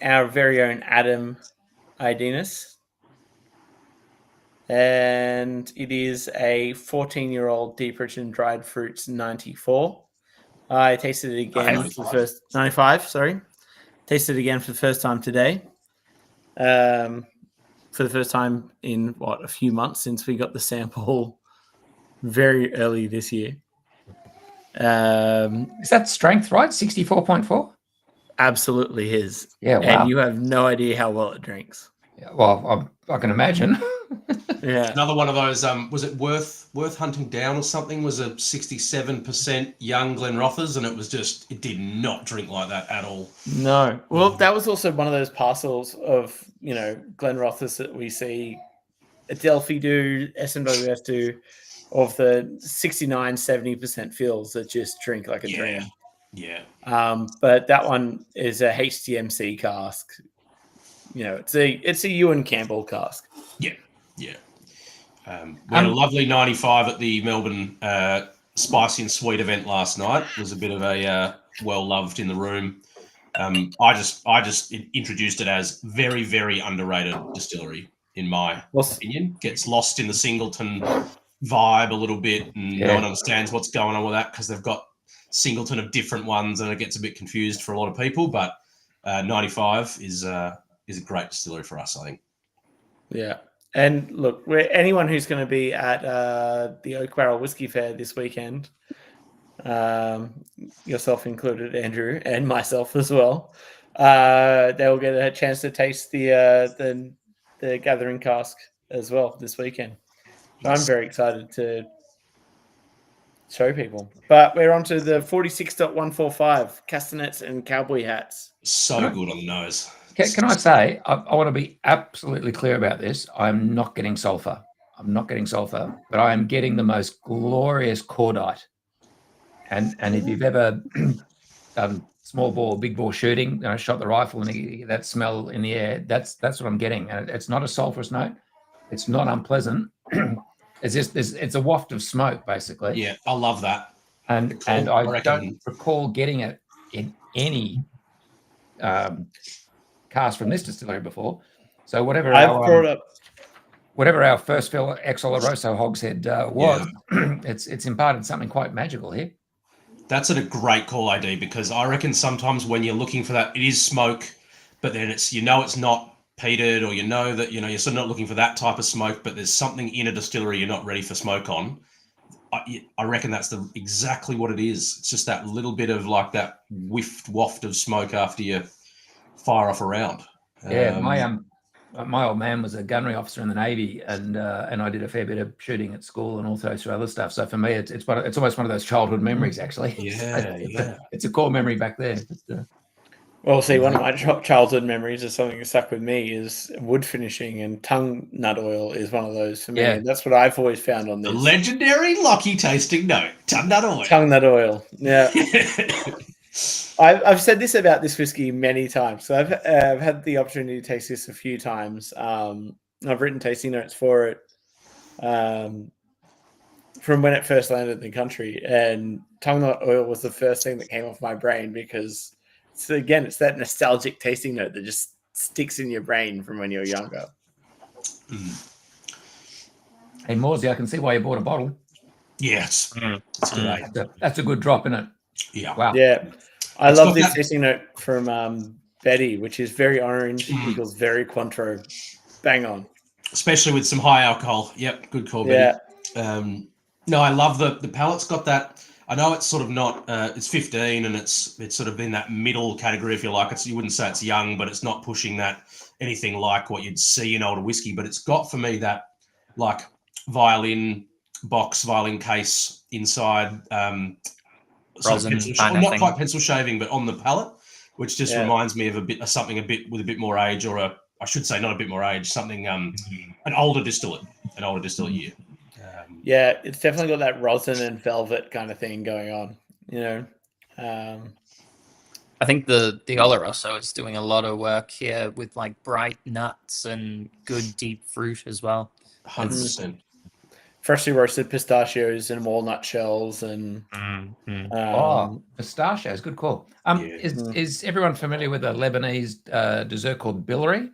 [SPEAKER 1] our very own Adam Idenas. And it is a 14-year-old deep rich and dried fruits 94. I tasted it again for the first 95. Sorry, tasted it again for the first time today. For the first time in a few months since we got the sample very early this year.
[SPEAKER 2] Is that strength right? 64.4.
[SPEAKER 1] Absolutely is.
[SPEAKER 2] Yeah, wow.
[SPEAKER 1] And you have no idea how well it drinks.
[SPEAKER 2] Yeah, well, I can imagine.
[SPEAKER 1] Yeah.
[SPEAKER 3] Another one of those. Was it worth hunting down or something? Was a 67% young Glenrothes, and it did not drink like that at all.
[SPEAKER 1] No. Well, that was also one of those parcels of Glenrothes that we see Adelphi do, SMWS do, of the 69-70% fills that just drink like a dream.
[SPEAKER 3] Yeah.
[SPEAKER 1] But that one is a HTMC cask. It's a Ewan Campbell cask.
[SPEAKER 3] Yeah. We had a lovely 95 at the Melbourne Spicy and Sweet event last night. It was a bit of a well loved in the room. I just introduced it as very, very underrated distillery in my opinion. Gets lost in the Singleton vibe a little bit, and no one understands what's going on with that because they've got Singleton of different ones, and it gets a bit confused for a lot of people. But 95 is a great distillery for us, I think.
[SPEAKER 1] Yeah. And look, anyone who's going to be at the Oak Barrel Whiskey Fair this weekend, yourself included, Andrew, and myself as well, they'll get a chance to taste the Gathering cask as well this weekend. So I'm very excited to show people. But we're on to the 46.145 castanets and cowboy hats.
[SPEAKER 3] So good on the nose.
[SPEAKER 2] Can I say, I want to be absolutely clear about this. I'm not getting sulfur. But I am getting the most glorious cordite. And if you've ever done small bore, big bore shooting, shot the rifle and you get that smell in the air, that's what I'm getting. And it's not a sulfurous note. It's not unpleasant. It's a waft of smoke, basically.
[SPEAKER 3] Yeah, I love that.
[SPEAKER 2] And I don't recall getting it in any cast from this distillery before. So whatever our first fill ex Oloroso hogshead was, it's imparted something quite magical here.
[SPEAKER 3] That's a great call, ID, because I reckon sometimes when you're looking for that, it is smoke, but then it's not peated, or that you're sort of not looking for that type of smoke, but there's something in a distillery you're not ready for smoke on. I reckon that's exactly what it is. It's just that little bit of like that waft of smoke after you fire off a round.
[SPEAKER 2] Yeah, my old man was a gunnery officer in the Navy, and I did a fair bit of shooting at school and also through other stuff. So for me, it's almost one of those childhood memories, actually.
[SPEAKER 3] Yeah,
[SPEAKER 2] it's a core memory back there. But,
[SPEAKER 1] well, see, one of my childhood memories is something that stuck with me is wood finishing, and tongue nut oil is one of those for me.
[SPEAKER 2] Yeah.
[SPEAKER 1] And that's what I've always found on this.
[SPEAKER 3] The legendary Lachie tasting note, tongue nut oil.
[SPEAKER 1] Tongue nut oil, yeah. I've said this about this whiskey many times. So I've had the opportunity to taste this a few times. I've written tasting notes for it from when it first landed in the country. And tongue nut oil was the first thing that came off my brain because, it's that nostalgic tasting note that just sticks in your brain from when you're younger.
[SPEAKER 2] Hey, Morsey, I can see why you bought a bottle.
[SPEAKER 3] Yes. That's great.
[SPEAKER 2] That's a good drop, isn't it?
[SPEAKER 3] Yeah.
[SPEAKER 2] Wow.
[SPEAKER 1] Yeah. I love this tasting note from Betty, which is very orange, equals very Cointreau. Bang on.
[SPEAKER 3] Especially with some high alcohol. Yep, good call, Betty. Yeah. No, I love the palate's got that. I know it's sort of not, it's 15 and it's sort of in that middle category, if you like. You wouldn't say it's young, but it's not pushing that anything like what you'd see in older whiskey. But it's got for me that like violin case inside, sort of not quite pencil shaving, but on the palate, which just reminds me of something a bit with a bit more age, or I should say not a bit more age, something an older distillate year.
[SPEAKER 1] Yeah, it's definitely got that rosin and velvet kind of thing going on,
[SPEAKER 4] I think the Oloroso is doing a lot of work here with like bright nuts and good deep fruit as well.
[SPEAKER 3] 100%.
[SPEAKER 1] freshly roasted pistachios and walnut shells, and
[SPEAKER 2] pistachios, good call.
[SPEAKER 3] Yeah.
[SPEAKER 2] Is everyone familiar with a Lebanese dessert called billeri?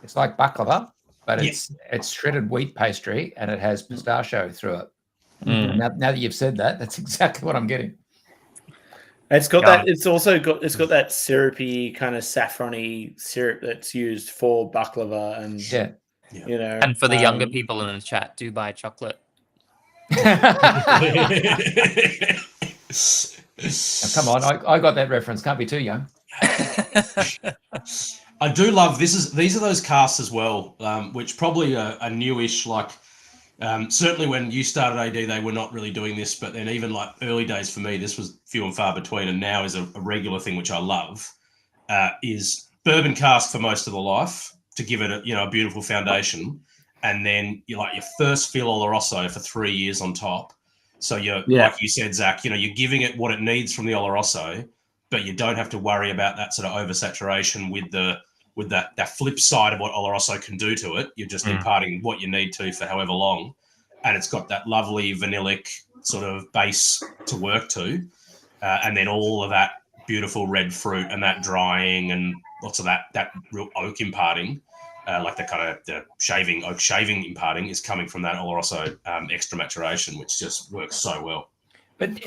[SPEAKER 2] It's like baklava, but it's shredded wheat pastry and it has pistachio through it. Now that you've said that, that's exactly what I'm getting.
[SPEAKER 1] It's got that. It's got that syrupy kind of saffrony syrup that's used for baklava, and you know.
[SPEAKER 4] And for the younger people in the chat, do buy chocolate.
[SPEAKER 2] Now, come on, I got that reference. Can't be too young.
[SPEAKER 3] I do love these are those casts as well, which probably are newish. Like certainly when you started AD, they were not really doing this, but then even like early days for me, this was few and far between, and now is a regular thing, which I love. Is bourbon cask for most of the life to give it a beautiful foundation, and then your first fill Oloroso for 3 years on top. So like you said, Zach, you're giving it what it needs from the Oloroso, but you don't have to worry about that sort of oversaturation with that flip side of what Oloroso can do to it. You're just imparting what you need to for however long, and it's got that lovely vanillic sort of base to work to, and then all of that beautiful red fruit and that drying and lots of that real oak imparting, like the kind of the oak shaving imparting is coming from that Oloroso extra maturation, which just works so well.
[SPEAKER 2] But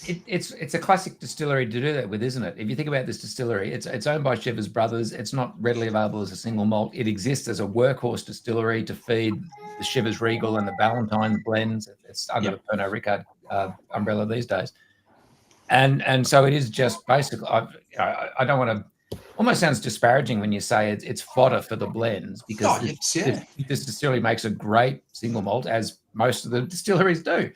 [SPEAKER 2] it's a classic distillery to do that with, isn't it? If you think about this distillery, it's owned by Shivers Brothers. It's not readily available as a single malt. It exists as a workhorse distillery to feed the Shivers Regal and the Ballantine blends. It's under the Pernod Ricard umbrella these days. And so it is just basically, I don't want to, almost sounds disparaging when you say it's fodder for the blends, because this distillery makes a great single malt, as most of the distilleries do.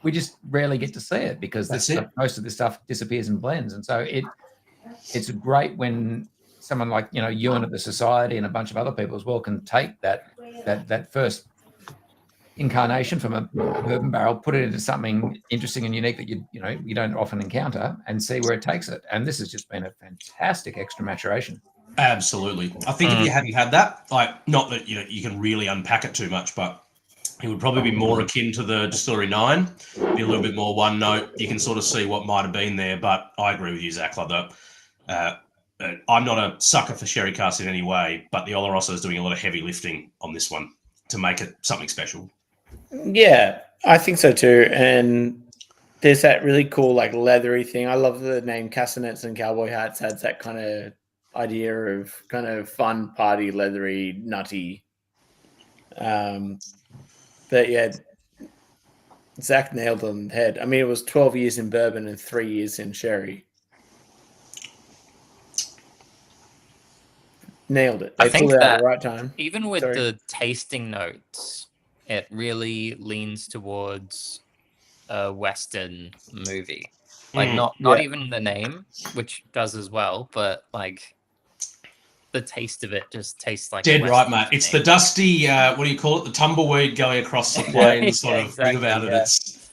[SPEAKER 2] We just rarely get to see it because most of this stuff disappears in blends. And so it's great when someone like, Ewan at the Society and a bunch of other people as well can take that first incarnation from a bourbon barrel, put it into something interesting and unique that you don't often encounter, and see where it takes it. And this has just been a fantastic extra maturation.
[SPEAKER 3] Absolutely. I think if you hadn't had that, like, not that you can really unpack it too much, but it would probably be more akin to the Distillery 9, be a little bit more one note. You can sort of see what might have been there, but I agree with you, Zach. Like I'm not a sucker for sherry cask in any way, but the Oloroso is doing a lot of heavy lifting on this one to make it something special.
[SPEAKER 1] Yeah, I think so too. And there's that really cool, like, leathery thing. I love the name Castanets and Cowboy Hats. Has that kind of idea of kind of fun, party, leathery, nutty. But yeah, Zach nailed it on the head. I mean, it was 12 years in bourbon and 3 years in sherry. Nailed it. They pulled it out at the right time.
[SPEAKER 4] Even with the tasting notes, it really leans towards a Western movie. Like not even the name, which does as well, but like the taste of it just tastes like
[SPEAKER 3] dead right, mate. It's the dusty, what do you call it? The tumbleweed going across the plains sort of thing about it.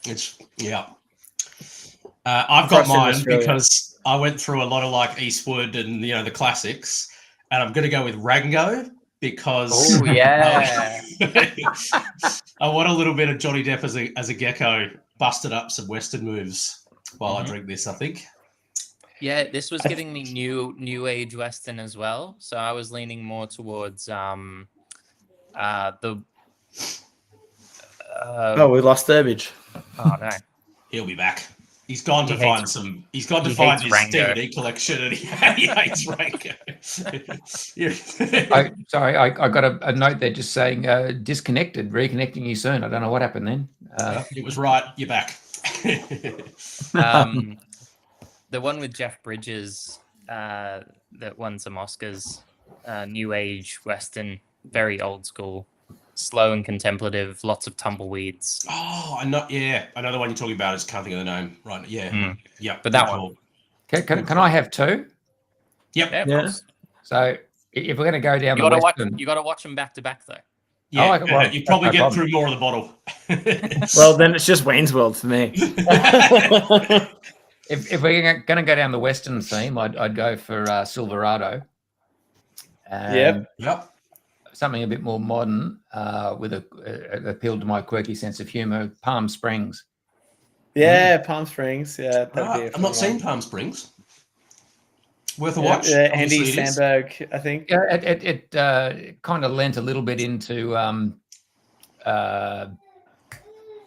[SPEAKER 3] It's I've got mine because I went through a lot of like Eastwood and the classics, and I'm going to go with Rango because I want a little bit of Johnny Depp as a gecko, busted up some Western moves while I drink this, I think.
[SPEAKER 4] Yeah, this was giving me new age Western as well. So I was leaning more towards we
[SPEAKER 1] lost Burbage.
[SPEAKER 4] Oh no.
[SPEAKER 3] He'll be back. He's gone to find some. He's gone to find his DVD collection, and he hates Rango.
[SPEAKER 2] I got a note there just saying disconnected, reconnecting you soon. I don't know what happened then.
[SPEAKER 3] It was right. You're back.
[SPEAKER 4] The one with Jeff Bridges that won some Oscars, new age Western, very old school, slow and contemplative, lots of tumbleweeds.
[SPEAKER 3] Oh, I know. Yeah, I know the one you're talking about. I just can't think of the name. Right? Yeah, yeah.
[SPEAKER 4] But that one.
[SPEAKER 2] Can I have two?
[SPEAKER 3] Yep.
[SPEAKER 1] Yeah.
[SPEAKER 2] So if we're going to go down,
[SPEAKER 4] you got to watch them back to back though.
[SPEAKER 3] Yeah, you probably get through more of the bottle.
[SPEAKER 1] Well, then it's just Wayne's World for me.
[SPEAKER 2] If we're going to go down the Western theme, I'd go for Silverado.
[SPEAKER 3] Yep.
[SPEAKER 2] something a bit more modern with a appealed to my quirky sense of humor. Palm Springs.
[SPEAKER 1] Yeah, Palm Springs. Yeah, that'd be a
[SPEAKER 3] Right. I've
[SPEAKER 1] fun
[SPEAKER 3] not seen
[SPEAKER 1] one.
[SPEAKER 3] Palm Springs. Worth a
[SPEAKER 1] Yeah,
[SPEAKER 3] watch.
[SPEAKER 1] Andy
[SPEAKER 3] Obviously it is.
[SPEAKER 1] Samberg, I think.
[SPEAKER 2] Yeah, it kind of lent a little bit into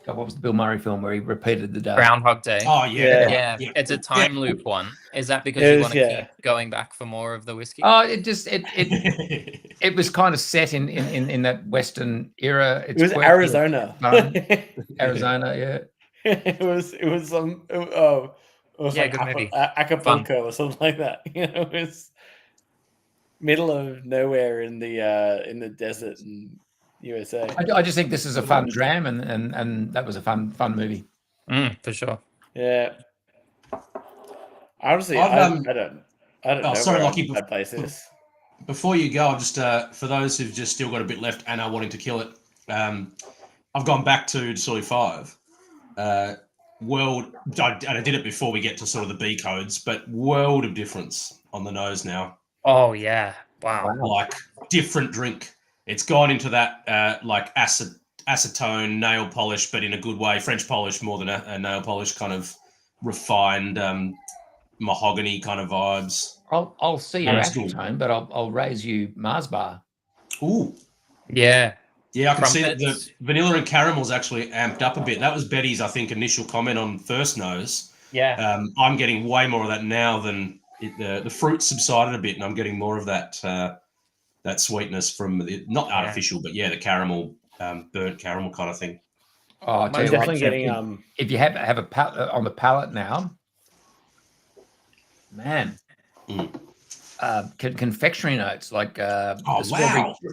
[SPEAKER 2] God, what was the Bill Murray film where he repeated the day?
[SPEAKER 4] Groundhog Day.
[SPEAKER 3] Oh
[SPEAKER 1] Yeah.
[SPEAKER 3] yeah.
[SPEAKER 4] Yeah, it's a time loop one. Is that because
[SPEAKER 1] It
[SPEAKER 4] you
[SPEAKER 1] was,
[SPEAKER 4] want to
[SPEAKER 1] yeah.
[SPEAKER 4] keep going back for more of the whiskey?
[SPEAKER 2] Oh, it was kind of set in that Western era.
[SPEAKER 1] It was
[SPEAKER 2] quirky,
[SPEAKER 1] Arizona.
[SPEAKER 2] fun. Arizona, yeah.
[SPEAKER 1] It was
[SPEAKER 4] Yeah,
[SPEAKER 1] like
[SPEAKER 4] good movie.
[SPEAKER 1] Acapulco or something like that. It was middle of nowhere in the desert in USA.
[SPEAKER 2] I just think this is a fun dram, and that was a fun movie.
[SPEAKER 4] For sure.
[SPEAKER 1] Yeah. Honestly,
[SPEAKER 3] I've,
[SPEAKER 1] I don't know
[SPEAKER 3] sorry,
[SPEAKER 1] where
[SPEAKER 3] Lachie,
[SPEAKER 1] that place is.
[SPEAKER 3] Before you go, I've just for those who've just still got a bit left and are wanting to kill it, I've gone back to Distillery 5. I did it before we get to sort of the B codes, but world of difference on the nose now.
[SPEAKER 4] Oh yeah. Wow.
[SPEAKER 3] Like different drink. It's gone into that like acetone nail polish, but in a good way. French polish more than a nail polish, kind of refined mahogany kind of vibes.
[SPEAKER 2] I'll see your
[SPEAKER 3] That's cool.
[SPEAKER 2] acetone, but I'll raise you Mars bar.
[SPEAKER 3] Ooh.
[SPEAKER 4] Yeah.
[SPEAKER 3] Yeah, I can see that the
[SPEAKER 4] Crumpets.
[SPEAKER 3] vanilla and caramel's actually amped up a bit. That was Betty's, I think, initial comment on first nose.
[SPEAKER 4] Yeah.
[SPEAKER 3] I'm getting way more of that now than the fruit subsided a bit, and I'm getting more of that that sweetness from not artificial, but the caramel, burnt caramel kind of thing.
[SPEAKER 2] Oh, I tell
[SPEAKER 1] I'm
[SPEAKER 2] you what,
[SPEAKER 1] definitely getting
[SPEAKER 2] if you have a on the palate now, man. Confectionery notes like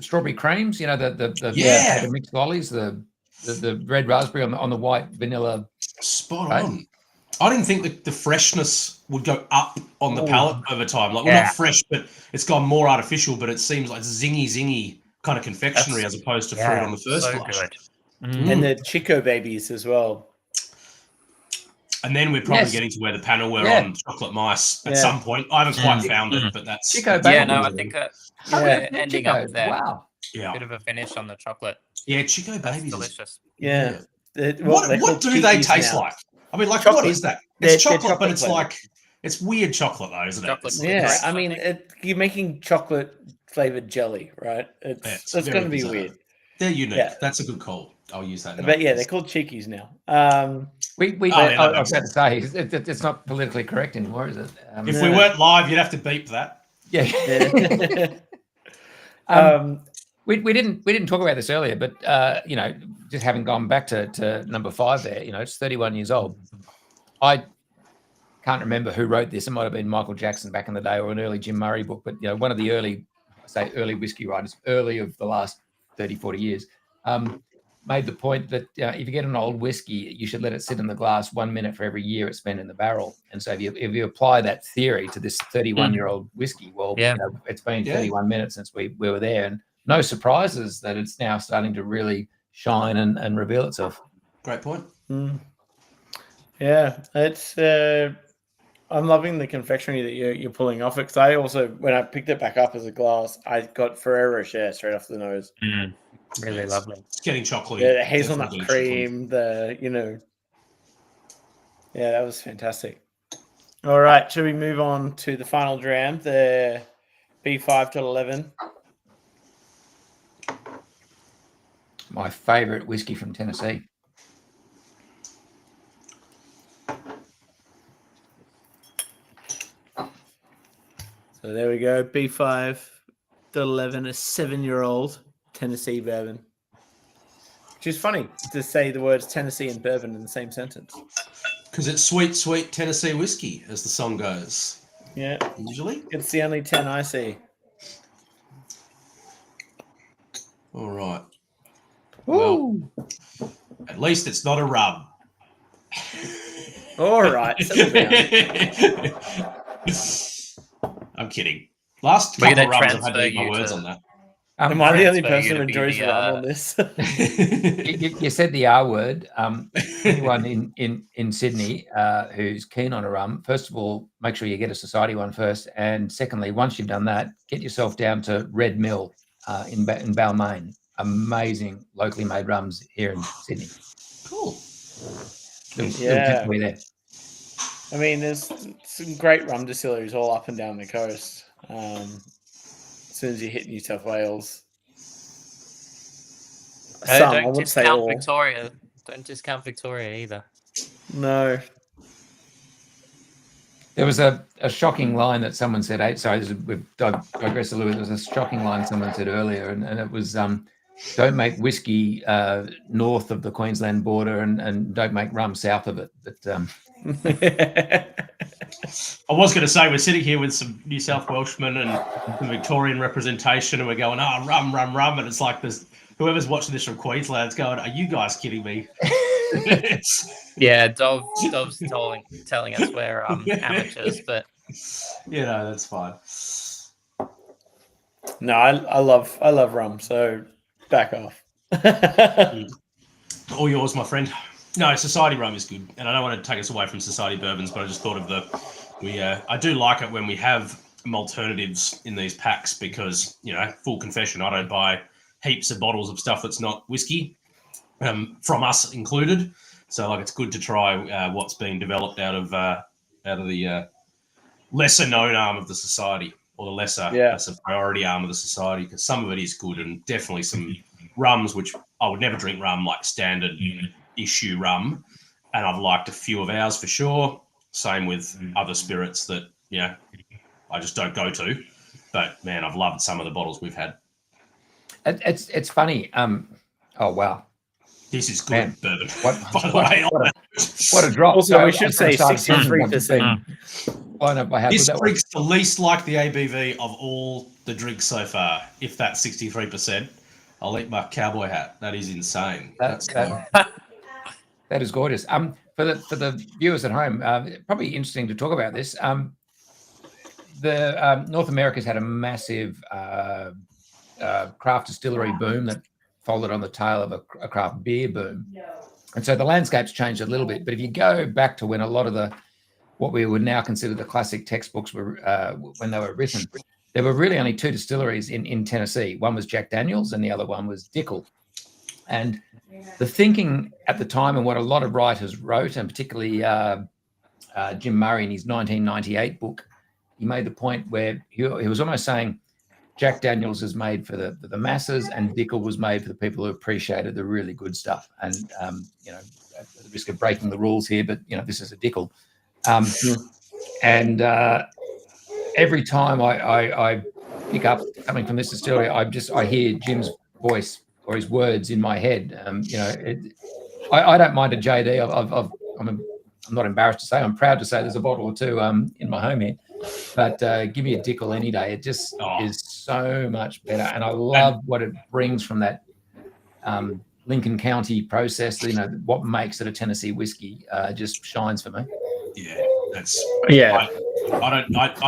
[SPEAKER 2] strawberry creams. You know the mixed lollies, the red raspberry on the white vanilla.
[SPEAKER 3] Spot on. I didn't think that the freshness would go up on the palate over time. Like, well, not fresh, but it's gone more artificial. But it seems like zingy kind of confectionery as opposed to fruit on the first flush.
[SPEAKER 4] Good.
[SPEAKER 1] and the Chico babies as well.
[SPEAKER 3] And then we're probably getting to where the panel we're on chocolate mice at some point. I haven't quite found it, but that's
[SPEAKER 2] Chico
[SPEAKER 4] Yeah, no, I think we're ending up there.
[SPEAKER 2] Wow.
[SPEAKER 3] yeah,
[SPEAKER 4] Bit of a finish on the chocolate.
[SPEAKER 3] yeah. Chico
[SPEAKER 4] That's
[SPEAKER 3] babies,
[SPEAKER 4] delicious.
[SPEAKER 1] Yeah.
[SPEAKER 3] What do they taste like? I mean, like,
[SPEAKER 1] Chocolate.
[SPEAKER 3] what is that?
[SPEAKER 1] They're
[SPEAKER 3] It's chocolate,
[SPEAKER 1] chocolate
[SPEAKER 3] but it's
[SPEAKER 1] flavored.
[SPEAKER 3] like it's weird chocolate though, isn't it?
[SPEAKER 4] Chocolate
[SPEAKER 3] It's-
[SPEAKER 4] flavored.
[SPEAKER 1] Yeah,
[SPEAKER 4] Right.
[SPEAKER 1] I mean, you're making chocolate flavored jelly, right?
[SPEAKER 3] it's
[SPEAKER 1] That's
[SPEAKER 3] very
[SPEAKER 1] going to be
[SPEAKER 3] bizarre.
[SPEAKER 1] weird.
[SPEAKER 3] They're unique.
[SPEAKER 1] Yeah.
[SPEAKER 3] That's a good call. I'll use that.
[SPEAKER 1] But yeah, they're called cheekies now.
[SPEAKER 2] I was
[SPEAKER 3] makes
[SPEAKER 2] about to say it's not politically correct anymore, is it?
[SPEAKER 3] If we weren't live, you'd have to beep that.
[SPEAKER 2] Yeah.
[SPEAKER 1] Yeah.
[SPEAKER 2] We didn't talk about this earlier, but just having gone back to number 5 there, it's 31 years old. I can't remember who wrote this. It might have been Michael Jackson back in the day or an early Jim Murray book, but one of the early whiskey writers, early of the last 30, 40 years, made the point that if you get an old whiskey, you should let it sit in the glass 1 minute for every year it's been in the barrel. And so if you apply that theory to this 31-year-old whiskey, it's been 31 minutes since we were there, and no surprises that it's now starting to really shine and reveal itself.
[SPEAKER 3] Great point.
[SPEAKER 1] Yeah, it's. I'm loving the confectionery that you're pulling off it. Because I also, when I picked it back up as a glass, I got Ferrero Rocher straight off the nose.
[SPEAKER 4] Really lovely.
[SPEAKER 3] It's getting chocolatey.
[SPEAKER 1] The hazelnut
[SPEAKER 3] Definitely
[SPEAKER 1] cream, yeah, that was fantastic. All right, should we move on to the final dram, the B5 to 11?
[SPEAKER 2] My favorite whiskey from Tennessee.
[SPEAKER 1] So there we go, B5 to 11, a 7-year-old Tennessee bourbon. Which is funny to say the words Tennessee and bourbon in the same sentence.
[SPEAKER 3] Because it's sweet, sweet Tennessee whiskey, as the song goes.
[SPEAKER 1] Yeah.
[SPEAKER 3] Usually.
[SPEAKER 1] It's the only 10 I see.
[SPEAKER 3] All right. Well, at least it's not a rub.
[SPEAKER 1] All right. Settle down.
[SPEAKER 3] I'm kidding. Last
[SPEAKER 4] We're
[SPEAKER 3] couple
[SPEAKER 4] gonna
[SPEAKER 3] of rubs, I've had to
[SPEAKER 4] transfer
[SPEAKER 3] eat my
[SPEAKER 4] you
[SPEAKER 3] words
[SPEAKER 4] to-
[SPEAKER 3] on that.
[SPEAKER 1] Am I the only
[SPEAKER 4] transfer you
[SPEAKER 1] person who
[SPEAKER 4] to be
[SPEAKER 1] enjoys
[SPEAKER 4] the,
[SPEAKER 1] rum on this?
[SPEAKER 2] You said the R word. Anyone in Sydney who's keen on a rum, first of all, make sure you get a society one first. And secondly, once you've done that, get yourself down to Red Mill. in Balmain. Amazing locally made rums here in Sydney.
[SPEAKER 3] Cool.
[SPEAKER 2] Little takeaway there.
[SPEAKER 1] I mean, there's some great rum distilleries all up and down the coast. As soon as you hit New South Wales, I wouldn't say all.
[SPEAKER 4] Victoria. Don't discount Victoria either.
[SPEAKER 1] No.
[SPEAKER 2] There was a shocking line that someone said. Sorry, we've digressed a little bit. There was a shocking line someone said earlier, and it was, don't make whiskey north of the Queensland border and don't make rum south of it. But
[SPEAKER 3] I was going to say, we're sitting here with some New South Welshmen and the Victorian representation, and we're going, rum, and it's like there's whoever's watching this from Queensland's going, are you guys kidding me?
[SPEAKER 4] Yeah, Dov's telling us we're amateurs, but
[SPEAKER 3] that's fine.
[SPEAKER 1] No, I love rum, so back off.
[SPEAKER 3] All yours, my friend. No, Society rum is good, and I don't want to take us away from Society bourbons, but I just thought of I do like it when we have alternatives in these packs because, full confession, I don't buy heaps of bottles of stuff that's not whiskey, from us included. So it's good to try what's being developed out of the lesser known arm of the society, or the lesser priority arm of the society, because some of it is good, and definitely some rums which I would never drink rum like standard issue rum, and I've liked a few of ours for sure. Same with other spirits that I just don't go to, but man, I've loved some of the bottles we've had.
[SPEAKER 2] It's funny. Oh wow.
[SPEAKER 3] This is good bourbon.
[SPEAKER 2] What a drop.
[SPEAKER 1] Also, we should say 63%.
[SPEAKER 3] This drink's the least like the ABV of all the drinks so far. If that's 63%, I'll eat my cowboy hat. That is insane.
[SPEAKER 2] That is gorgeous. For the viewers at home, probably interesting to talk about this. The North America's had a massive craft distillery boom that folded on the tail of a craft beer boom. And so the landscape's changed a little bit. But if you go back to when a lot of what we would now consider the classic textbooks were, when they were written, there were really only two distilleries in Tennessee. One was Jack Daniel's and the other one was Dickel. And the thinking at the time, and what a lot of writers wrote, and particularly Jim Murray in his 1998 book, he made the point where he was almost saying, Jack Daniel's is made for the masses, and Dickel was made for the people who appreciated the really good stuff. And at the risk of breaking the rules here, but this is a Dickel. And every time I pick up something from this distillery, I hear Jim's voice or his words in my head. I don't mind a JD. I'm not embarrassed to say. I'm proud to say there's a bottle or two in my home here. But give me a Dickel any day. It just is so much better. And I love what it brings from that Lincoln County process. What makes it a Tennessee whiskey just shines for me.
[SPEAKER 3] I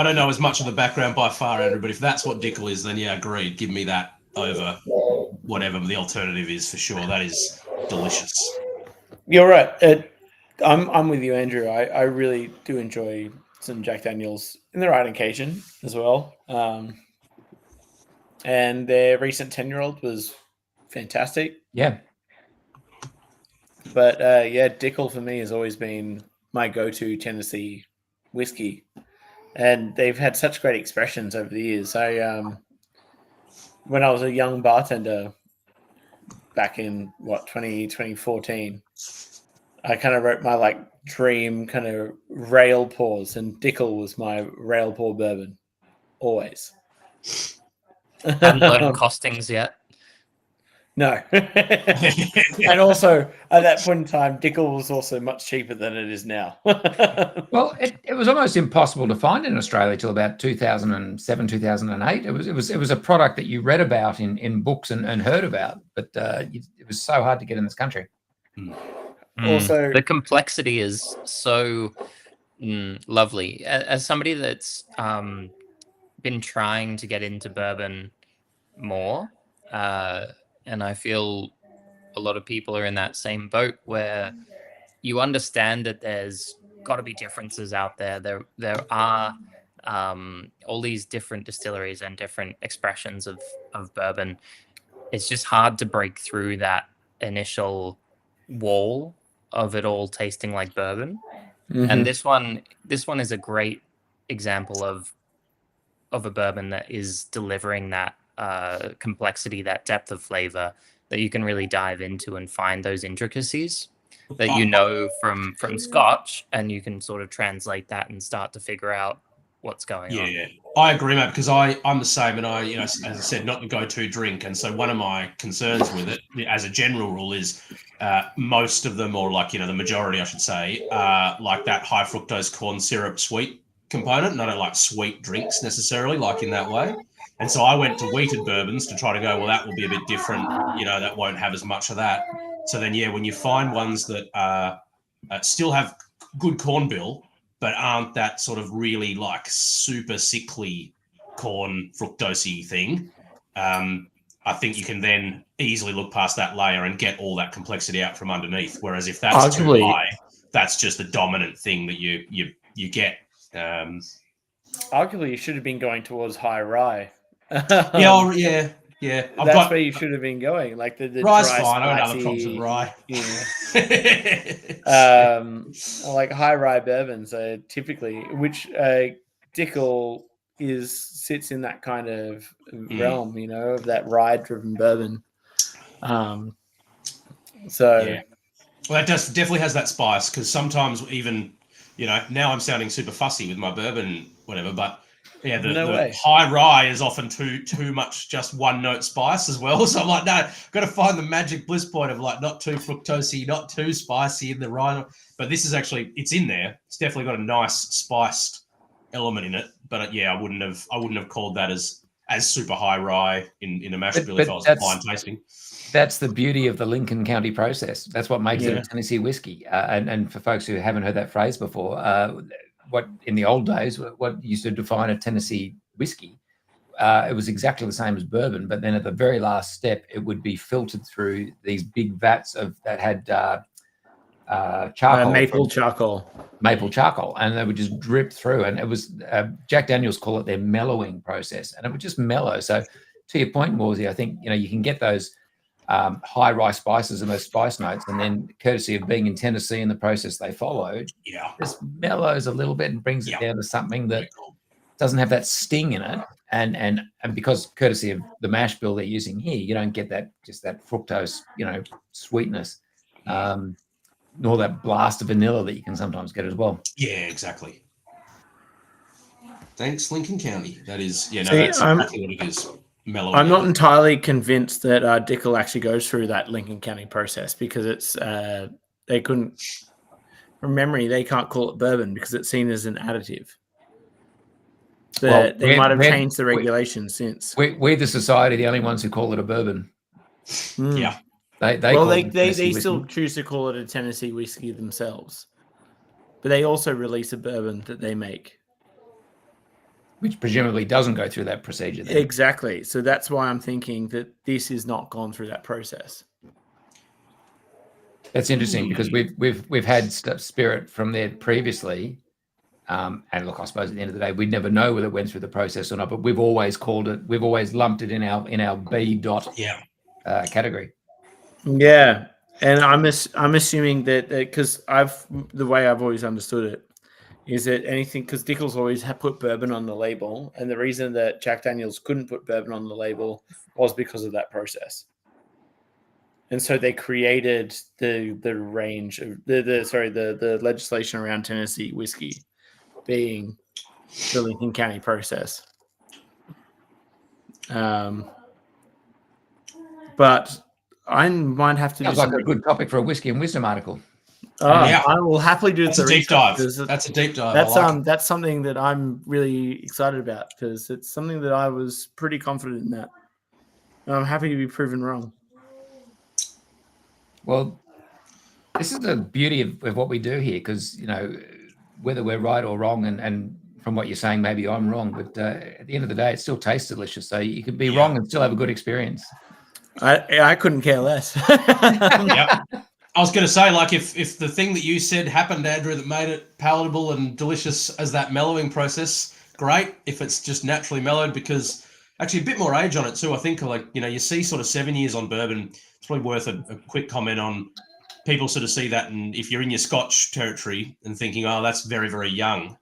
[SPEAKER 3] don't know as much of the background by far, Andrew, but if that's what Dickel is, then agreed. Give me that over whatever the alternative is for sure. That is delicious.
[SPEAKER 1] You're right. I'm with you, Andrew. I really do enjoy some Jack Daniel's in the right occasion as well. And their recent 10-year-old was fantastic.
[SPEAKER 2] Yeah.
[SPEAKER 1] But Dickel for me has always been my go-to Tennessee whiskey. And they've had such great expressions over the years. When I was a young bartender back in 2014, I kind of wrote my dream kind of rail pours, and Dickel was my rail pour bourbon, always.
[SPEAKER 4] Haven't learned costings yet.
[SPEAKER 1] No. And also, at that point in time, Dickel was also much cheaper than it is now.
[SPEAKER 2] Well, it was almost impossible to find in Australia till about 2007, 2008. It was a product that you read about in books and heard about, but it was so hard to get in this country.
[SPEAKER 1] Also,
[SPEAKER 4] the complexity is so lovely. As somebody that's been trying to get into bourbon more, and I feel a lot of people are in that same boat where you understand that there's got to be differences out there. There are all these different distilleries and different expressions of bourbon. It's just hard to break through that initial wall of it all tasting like bourbon. And this one is a great example of a bourbon that is delivering that complexity, that depth of flavor that you can really dive into and find those intricacies that you know from Scotch, and you can sort of translate that and start to figure out what's going on.
[SPEAKER 3] Yeah, I agree, mate, because I'm the same, and I, as I said, not the go-to drink, and so one of my concerns with it, as a general rule, is most of them, or like the majority, I should say, like that high fructose corn syrup sweet component, and I don't like sweet drinks necessarily, like in that way. And so I went to wheated bourbons to try to go, well, that will be a bit different, that won't have as much of that. So then, when you find ones that still have good corn bill, but aren't that sort of really like super sickly corn fructosey thing, I think you can then easily look past that layer and get all that complexity out from underneath. Whereas if that's too high, that's just the dominant thing that you get.
[SPEAKER 1] Arguably, you should have been going towards high rye.
[SPEAKER 3] Yeah.
[SPEAKER 1] That's where you should have been going. Like the
[SPEAKER 3] rye's
[SPEAKER 1] dry,
[SPEAKER 3] fine.
[SPEAKER 1] spicy,
[SPEAKER 3] I got other problems with rye.
[SPEAKER 1] Like high rye bourbons are typically, which Dickel sits in that kind of realm, of that rye-driven bourbon. So,
[SPEAKER 3] well, that definitely has that spice, because sometimes even now I'm sounding super fussy with my bourbon, whatever, but. Yeah, the high rye is often too much just one note spice as well. So I'm like, no, I've got to find the magic bliss point of like not too fructosey, not too spicy in the rye. But this is actually, it's in there. It's definitely got a nice spiced element in it. But I wouldn't have called that as super high rye in a mash bill if I was blind tasting.
[SPEAKER 2] That's the beauty of the Lincoln County process. That's what makes it a Tennessee whiskey. And for folks who haven't heard that phrase before, what in the old days, what used to define a Tennessee whiskey, it was exactly the same as bourbon, but then at the very last step, it would be filtered through these big vats that had charcoal, maple charcoal, and they would just drip through. And it was Jack Daniels call it their mellowing process, and it would just mellow. So to your point, Morsey, I think you can get those high rye spices and those spice notes, and then courtesy of being in Tennessee and the process they followed, just mellows a little bit and brings it down to something that doesn't have that sting in it, and because courtesy of the mash bill they're using here, you don't get that fructose sweetness, nor that blast of vanilla that you can sometimes get as well.
[SPEAKER 3] Yeah, exactly. Thanks, Lincoln County. That is that's exactly what it is.
[SPEAKER 1] I'm not entirely convinced that Dickel actually goes through that Lincoln County process, because it's they couldn't, from memory, they can't call it bourbon because it's seen as an additive. But they might have changed the regulations since.
[SPEAKER 2] We're the society the only ones who call it a bourbon.
[SPEAKER 3] Yeah,
[SPEAKER 1] they still choose to call it a Tennessee whiskey themselves, but they also release a bourbon that they make,
[SPEAKER 2] which presumably doesn't go through that procedure then.
[SPEAKER 1] Exactly. So that's why I'm thinking that this is not gone through that process.
[SPEAKER 2] That's interesting, because we've had spirit from there previously, and look, I suppose at the end of the day, we'd never know whether it went through the process or not. But we've always lumped it in our B dot category.
[SPEAKER 1] Yeah, and I'm assuming that because the way I've always understood it is that anything, because Dickel's always put bourbon on the label, and the reason that Jack Daniels couldn't put bourbon on the label was because of that process. And so they created the range of the legislation around Tennessee whiskey being the Lincoln County process. But I might have to.
[SPEAKER 2] Sounds like a good topic for a whiskey and wisdom article.
[SPEAKER 1] I will happily do
[SPEAKER 3] the deep dive. That's a deep dive.
[SPEAKER 1] That's something that I'm really excited about, because it's something that I was pretty confident in that. And I'm happy to be proven wrong.
[SPEAKER 2] Well, this is the beauty of what we do here, because whether we're right or wrong, and from what you're saying, maybe I'm wrong, but at the end of the day, it still tastes delicious. So you could be wrong and still have a good experience.
[SPEAKER 1] I couldn't care less.
[SPEAKER 3] Yeah. I was going to say, like, if the thing that you said happened, Andrew, that made it palatable and delicious as that mellowing process, great. If it's just naturally mellowed, because actually a bit more age on it too. I think you see sort of 7 years on bourbon. It's probably worth a quick comment on people sort of see that, and if you're in your Scotch territory and thinking, oh, that's very, very young.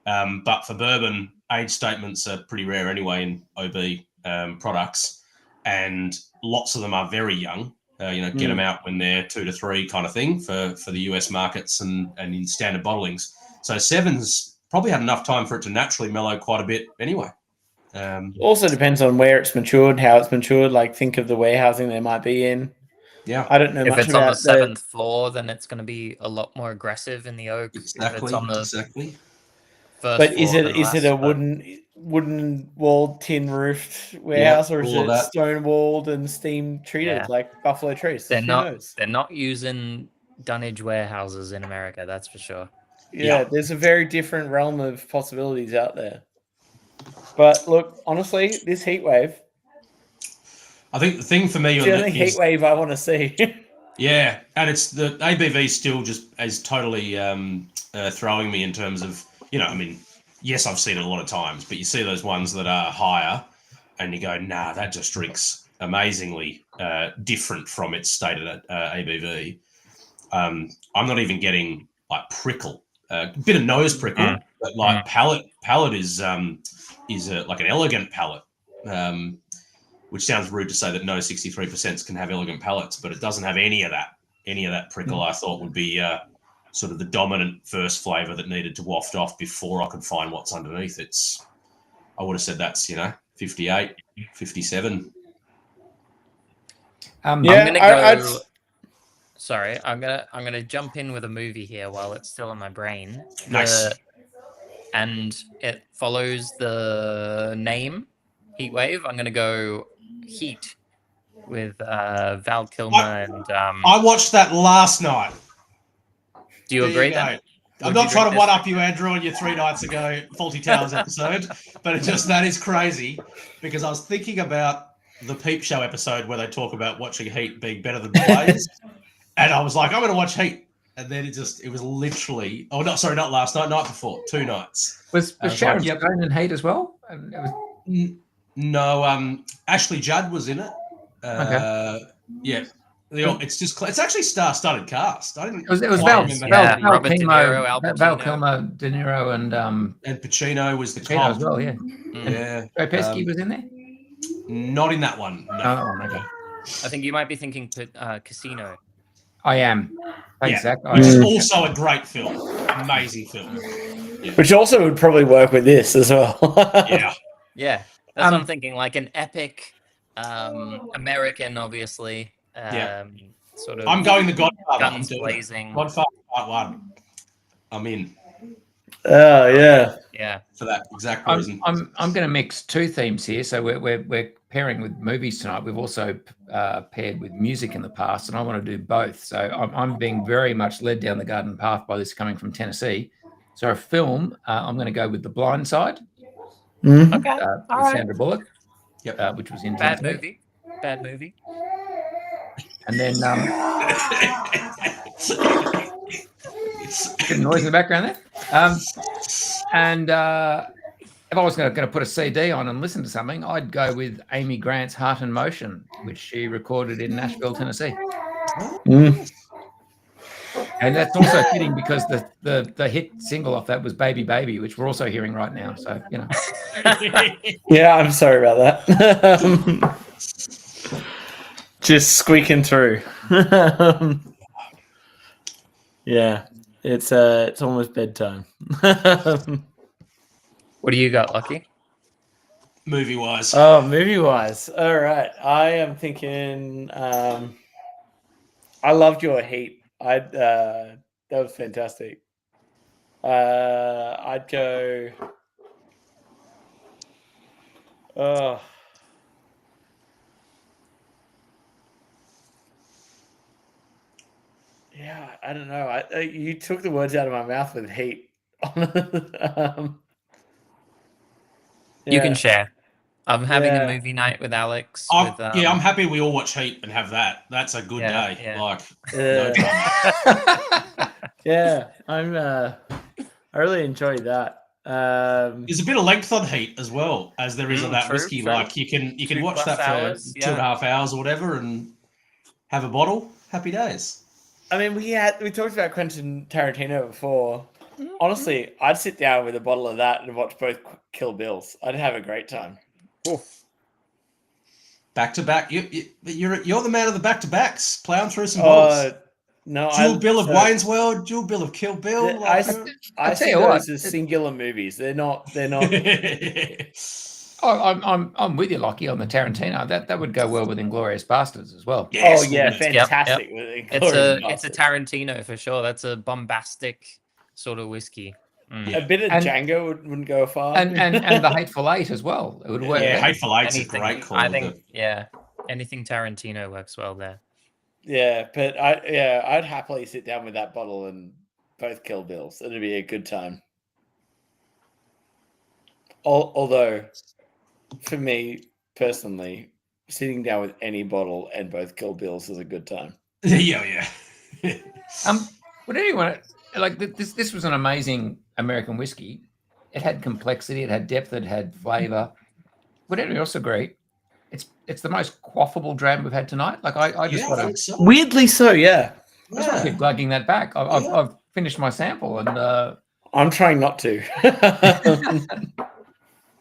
[SPEAKER 3] But for bourbon, age statements are pretty rare anyway in OB products, and lots of them are very young. Get them out when they're 2 to 3 kind of thing for the US markets and in standard bottlings. So 7's probably had enough time for it to naturally mellow quite a bit anyway.
[SPEAKER 1] Also depends on where it's matured, how it's matured. Like, think of the warehousing they might be in.
[SPEAKER 3] Yeah,
[SPEAKER 1] I don't know
[SPEAKER 4] if
[SPEAKER 1] much
[SPEAKER 4] it's
[SPEAKER 1] about
[SPEAKER 4] on the seventh floor, then it's going to be a lot more aggressive in the oak.
[SPEAKER 3] exactly.
[SPEAKER 4] If it's on the
[SPEAKER 3] exactly.
[SPEAKER 4] first
[SPEAKER 1] But is
[SPEAKER 4] floor,
[SPEAKER 1] it
[SPEAKER 4] then
[SPEAKER 1] is it
[SPEAKER 4] less,
[SPEAKER 1] a wooden walled, tin roofed warehouse, or is
[SPEAKER 3] all of
[SPEAKER 1] it
[SPEAKER 3] that.
[SPEAKER 1] stone walled and steam treated
[SPEAKER 4] Yeah.
[SPEAKER 1] like Buffalo Trace?
[SPEAKER 4] They're
[SPEAKER 1] Who
[SPEAKER 4] not.
[SPEAKER 1] knows?
[SPEAKER 4] They're not using dunnage warehouses in America. That's for sure.
[SPEAKER 1] Yeah, there's a very different realm of possibilities out there. But look, honestly, this heat wave.
[SPEAKER 3] I think the thing for me
[SPEAKER 1] It's
[SPEAKER 3] on
[SPEAKER 1] the only
[SPEAKER 3] it
[SPEAKER 1] heat
[SPEAKER 3] is,
[SPEAKER 1] wave I want to see.
[SPEAKER 3] yeah, and it's the ABV still just is totally throwing me in terms of, yes, I've seen it a lot of times, but you see those ones that are higher and you go, nah, that just drinks amazingly different from its stated ABV. I'm not even getting like prickle, a bit of nose prickle, but like palate is like an elegant palate. Which sounds rude to say that no 63% can have elegant palates, but it doesn't have any of that. Any of that prickle, I thought would be sort of the dominant first flavour that needed to waft off before I could find what's underneath. I would have said that's 58, 57.
[SPEAKER 4] I'm gonna go. Sorry, I'm gonna jump in with a movie here while it's still in my brain.
[SPEAKER 3] Nice.
[SPEAKER 4] And it follows the name Heatwave. I'm gonna go Heat with Val Kilmer and.
[SPEAKER 3] I watched that last night.
[SPEAKER 4] Do you agree then?
[SPEAKER 3] I'm not trying to one up you, Andrew, on your 3 nights ago Faulty Towers episode, but that is crazy, because I was thinking about the Peep Show episode where they talk about watching Heat being better than plays, and I was like, I'm going to watch Heat, and then it was literally, not last night, night before, 2 nights.
[SPEAKER 2] Was Sharon Stone in Heat as well?
[SPEAKER 3] No, Ashley Judd was in it.
[SPEAKER 2] Okay.
[SPEAKER 3] Yeah. It's actually star-studded cast. I didn't.
[SPEAKER 2] It was Val Kilmer, De Niro, and
[SPEAKER 3] Pacino was the
[SPEAKER 2] Pacino
[SPEAKER 3] cop
[SPEAKER 2] as well. Yeah.
[SPEAKER 3] Yeah.
[SPEAKER 2] Joe Pesci was in there.
[SPEAKER 3] Not in that one. No.
[SPEAKER 2] Oh, okay.
[SPEAKER 4] I think you might be thinking Casino.
[SPEAKER 2] I am. Thanks, Zach.
[SPEAKER 3] Which is also a great film. Amazing film. Yeah.
[SPEAKER 1] Which also would probably work with this as well.
[SPEAKER 3] Yeah.
[SPEAKER 4] Yeah. That's what I'm thinking. Like an epic American, obviously. Sort of.
[SPEAKER 3] I'm going the Godfather.
[SPEAKER 4] Guns blazing.
[SPEAKER 3] Godfather Part 1. I'm in.
[SPEAKER 1] Oh yeah.
[SPEAKER 4] Yeah.
[SPEAKER 3] For that exact reason.
[SPEAKER 2] I'm going to mix 2 themes here. So we're pairing with movies tonight. We've also paired with music in the past, and I want to do both. So I'm being very much led down the garden path by this coming from Tennessee. So a film, I'm going to go with The Blind Side.
[SPEAKER 1] Mm-hmm.
[SPEAKER 4] Okay.
[SPEAKER 2] With Sandra Bullock.
[SPEAKER 3] Yep.
[SPEAKER 2] Which was in
[SPEAKER 4] Bad
[SPEAKER 2] Tennessee.
[SPEAKER 4] movie.
[SPEAKER 2] And then good noise in the background there. And if I was going to put a CD on and listen to something, I'd go with Amy Grant's Heart in Motion, which she recorded in Nashville, Tennessee.
[SPEAKER 1] Mm.
[SPEAKER 2] And that's also fitting because the hit single off that was Baby Baby, which we're also hearing right now. So,
[SPEAKER 1] Yeah, I'm sorry about that. Just squeaking through. Yeah, it's almost bedtime.
[SPEAKER 4] What do you got, Lachie?
[SPEAKER 3] Movie-wise.
[SPEAKER 1] Oh, movie-wise. All right. I am thinking I loved your Heat. That was fantastic. I'd go yeah, I don't know. You took the words out of my mouth with Heat.
[SPEAKER 4] You can share. I'm having a movie night with Alex.
[SPEAKER 3] I'm happy we all watch Heat and have that. That's a good day.
[SPEAKER 4] Yeah.
[SPEAKER 3] Like, no drama.
[SPEAKER 1] Yeah, I really enjoyed that.
[SPEAKER 3] There's a bit of length on heat as well as there is on that
[SPEAKER 4] true,
[SPEAKER 3] whiskey.
[SPEAKER 4] true.
[SPEAKER 3] Like you can
[SPEAKER 4] 2+
[SPEAKER 3] watch that for
[SPEAKER 4] hours,
[SPEAKER 3] 2.5 hours or whatever, and have a bottle. Happy days.
[SPEAKER 1] I mean, we talked about Quentin Tarantino before. Honestly, I'd sit down with a bottle of that and watch both Kill Bills. I'd have a great time.
[SPEAKER 3] Back to back. You're the man of the back to backs. Plowing through some bottles.
[SPEAKER 1] No,
[SPEAKER 3] Dual bill of Wayne's World, dual bill of Kill Bill.
[SPEAKER 1] I
[SPEAKER 2] tell
[SPEAKER 1] see
[SPEAKER 2] you
[SPEAKER 1] those
[SPEAKER 2] what,
[SPEAKER 1] as singular movies. They're not.
[SPEAKER 2] I'm with you, Lachie, on the Tarantino. That would go well with Inglourious Bastards as well.
[SPEAKER 3] Yes,
[SPEAKER 1] fantastic.
[SPEAKER 4] Yep. It's a Tarantino for sure. That's a bombastic sort of whiskey.
[SPEAKER 1] A bit of Django wouldn't go far.
[SPEAKER 2] And the Hateful Eight as well. It would work.
[SPEAKER 3] Yeah, Hateful Eight's a great call.
[SPEAKER 4] I think anything Tarantino works well there.
[SPEAKER 1] Yeah, but I'd happily sit down with that bottle and both Kill Bills. It'd be a good time. Although, for me personally, sitting down with any bottle and both Kill Bills is a good time.
[SPEAKER 3] Yeah.
[SPEAKER 2] Would anyone like this? This was an amazing American whiskey. It had complexity. It had depth. It had flavour. Would anyone else agree? It's the most quaffable dram we've had tonight. Like I just want to
[SPEAKER 3] so.
[SPEAKER 1] Weirdly so, yeah.
[SPEAKER 2] I just want to keep glugging that back. I've finished my sample and
[SPEAKER 1] I'm trying not to.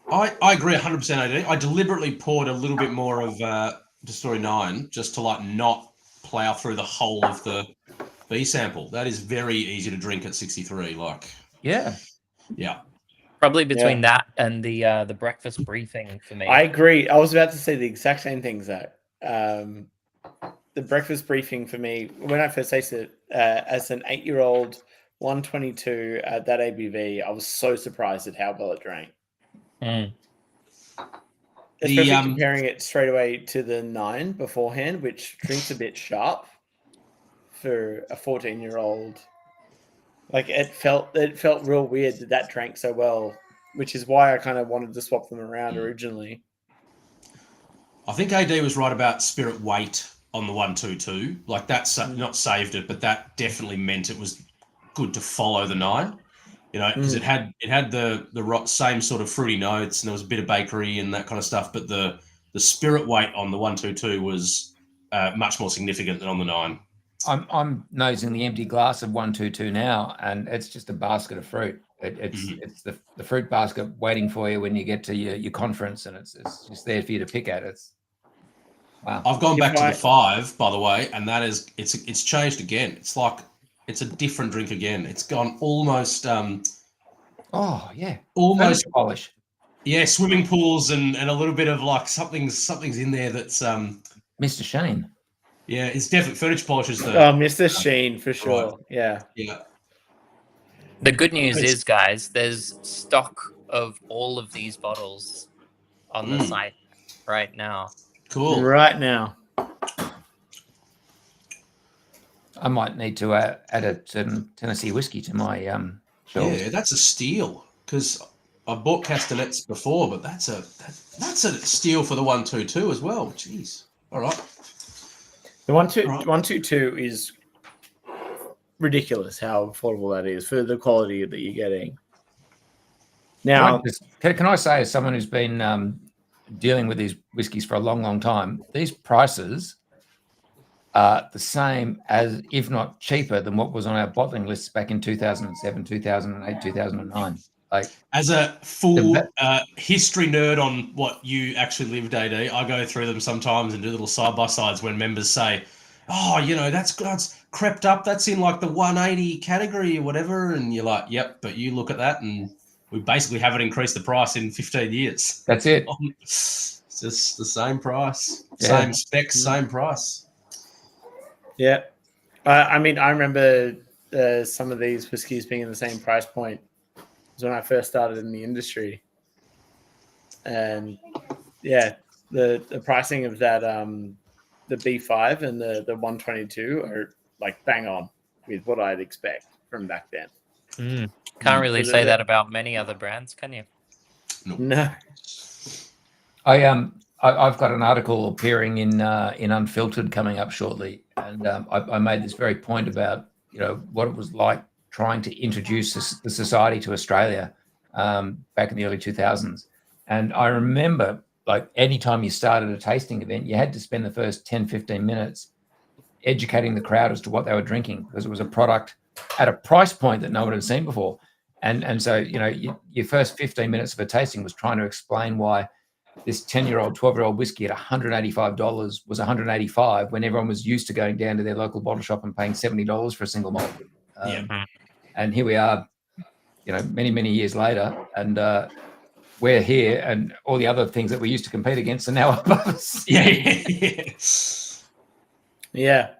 [SPEAKER 3] I agree 100% AD. I deliberately poured a little bit more of Distillery 9 just to not plow through the whole of the B sample. That is very easy to drink at 63.
[SPEAKER 2] Yeah.
[SPEAKER 4] Probably between that and the breakfast briefing for me.
[SPEAKER 1] I agree. I was about to say the exact same thing, Zach. The breakfast briefing for me, when I first tasted it as an 8-year-old, 122 at that ABV, I was so surprised at how well it drank. Especially comparing it straight away to the 9 beforehand, which drinks a bit sharp for a 14-year-old. Like it felt real weird that drank so well, which is why I kind of wanted to swap them around originally.
[SPEAKER 3] I think AD was right about spirit weight on the 122. Like that's not saved it, but that definitely meant it was good to follow the 9. Because it had the same sort of fruity notes, and there was a bit of bakery and that kind of stuff. But the spirit weight on the 122 was much more significant than on the 9.
[SPEAKER 2] I'm nosing the empty glass of 122 now, and it's just a basket of fruit. It's the fruit basket waiting for you when you get to your conference, and it's just there for you to pick at. Wow.
[SPEAKER 3] I've gone back to the 5, by the way, and that is it's changed again. It's like it's a different drink again. It's gone almost
[SPEAKER 2] almost polish.
[SPEAKER 3] Yeah, swimming pools and a little bit of like something's in there that's
[SPEAKER 2] Mr. Shane.
[SPEAKER 3] Yeah, it's definitely furniture polish.
[SPEAKER 1] Mr. Sheen for sure. Right.
[SPEAKER 3] Yeah.
[SPEAKER 4] The good news is, guys, there's stock of all of these bottles on the site right now.
[SPEAKER 3] Cool.
[SPEAKER 1] Right now.
[SPEAKER 2] I might need to add a certain Tennessee whiskey to my shelves.
[SPEAKER 3] Yeah, that's a steal because I bought Castanets before, but that's a steal for the 122 as well. Jeez. All right.
[SPEAKER 1] The 122 is ridiculous how affordable that is for the quality that you're getting. Now,
[SPEAKER 2] can I say, as someone who's been dealing with these whiskies for a long, long time, these prices are the same as, if not cheaper, than what was on our bottling lists back in 2007, 2008, 2009. Like, as a
[SPEAKER 3] full history nerd on what you actually lived, AD, I go through them sometimes and do little side-by-sides when members say, oh, that's crept up. That's in like the 180 category or whatever. And you're like, yep, but you look at that and we basically haven't increased the price in 15 years.
[SPEAKER 2] That's it.
[SPEAKER 3] It's just the same price, same specs, same price.
[SPEAKER 1] Yeah. I mean, I remember some of these whiskies being in the same price point as when I first started in the industry. And the pricing of that, the B5 and the 122 are like bang on with what I'd expect from back then.
[SPEAKER 4] Can't really say that about many other brands, can you?
[SPEAKER 1] No.
[SPEAKER 2] I've got an article appearing in Unfiltered coming up shortly, and I made this very point about what it was like trying to introduce the society to Australia back in the early 2000s. And I remember, like, anytime you started a tasting event, you had to spend the first 10, 15 minutes educating the crowd as to what they were drinking, because it was a product at a price point that no one had seen before. And so, your first 15 minutes of a tasting was trying to explain why this 10-year-old, 12-year-old whiskey at $185 was $185 when everyone was used to going down to their local bottle shop and paying $70 for a single malt. And here we are, many, many years later, and we're here, and all the other things that we used to compete against are now above us.
[SPEAKER 1] Yeah,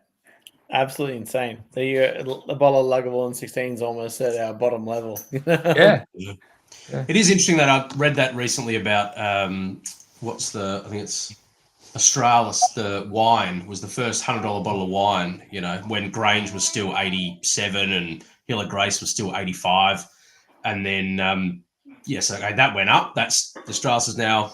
[SPEAKER 1] absolutely insane. The bottle of Lagavulin 16 is almost at our bottom level.
[SPEAKER 2] Yeah.
[SPEAKER 3] It is interesting that I read that recently about I think it's Australis, the wine was the first $100 bottle of wine, when Grange was still 87 and Hill of Grace was still 85. And then, that went up. That's the Australis is now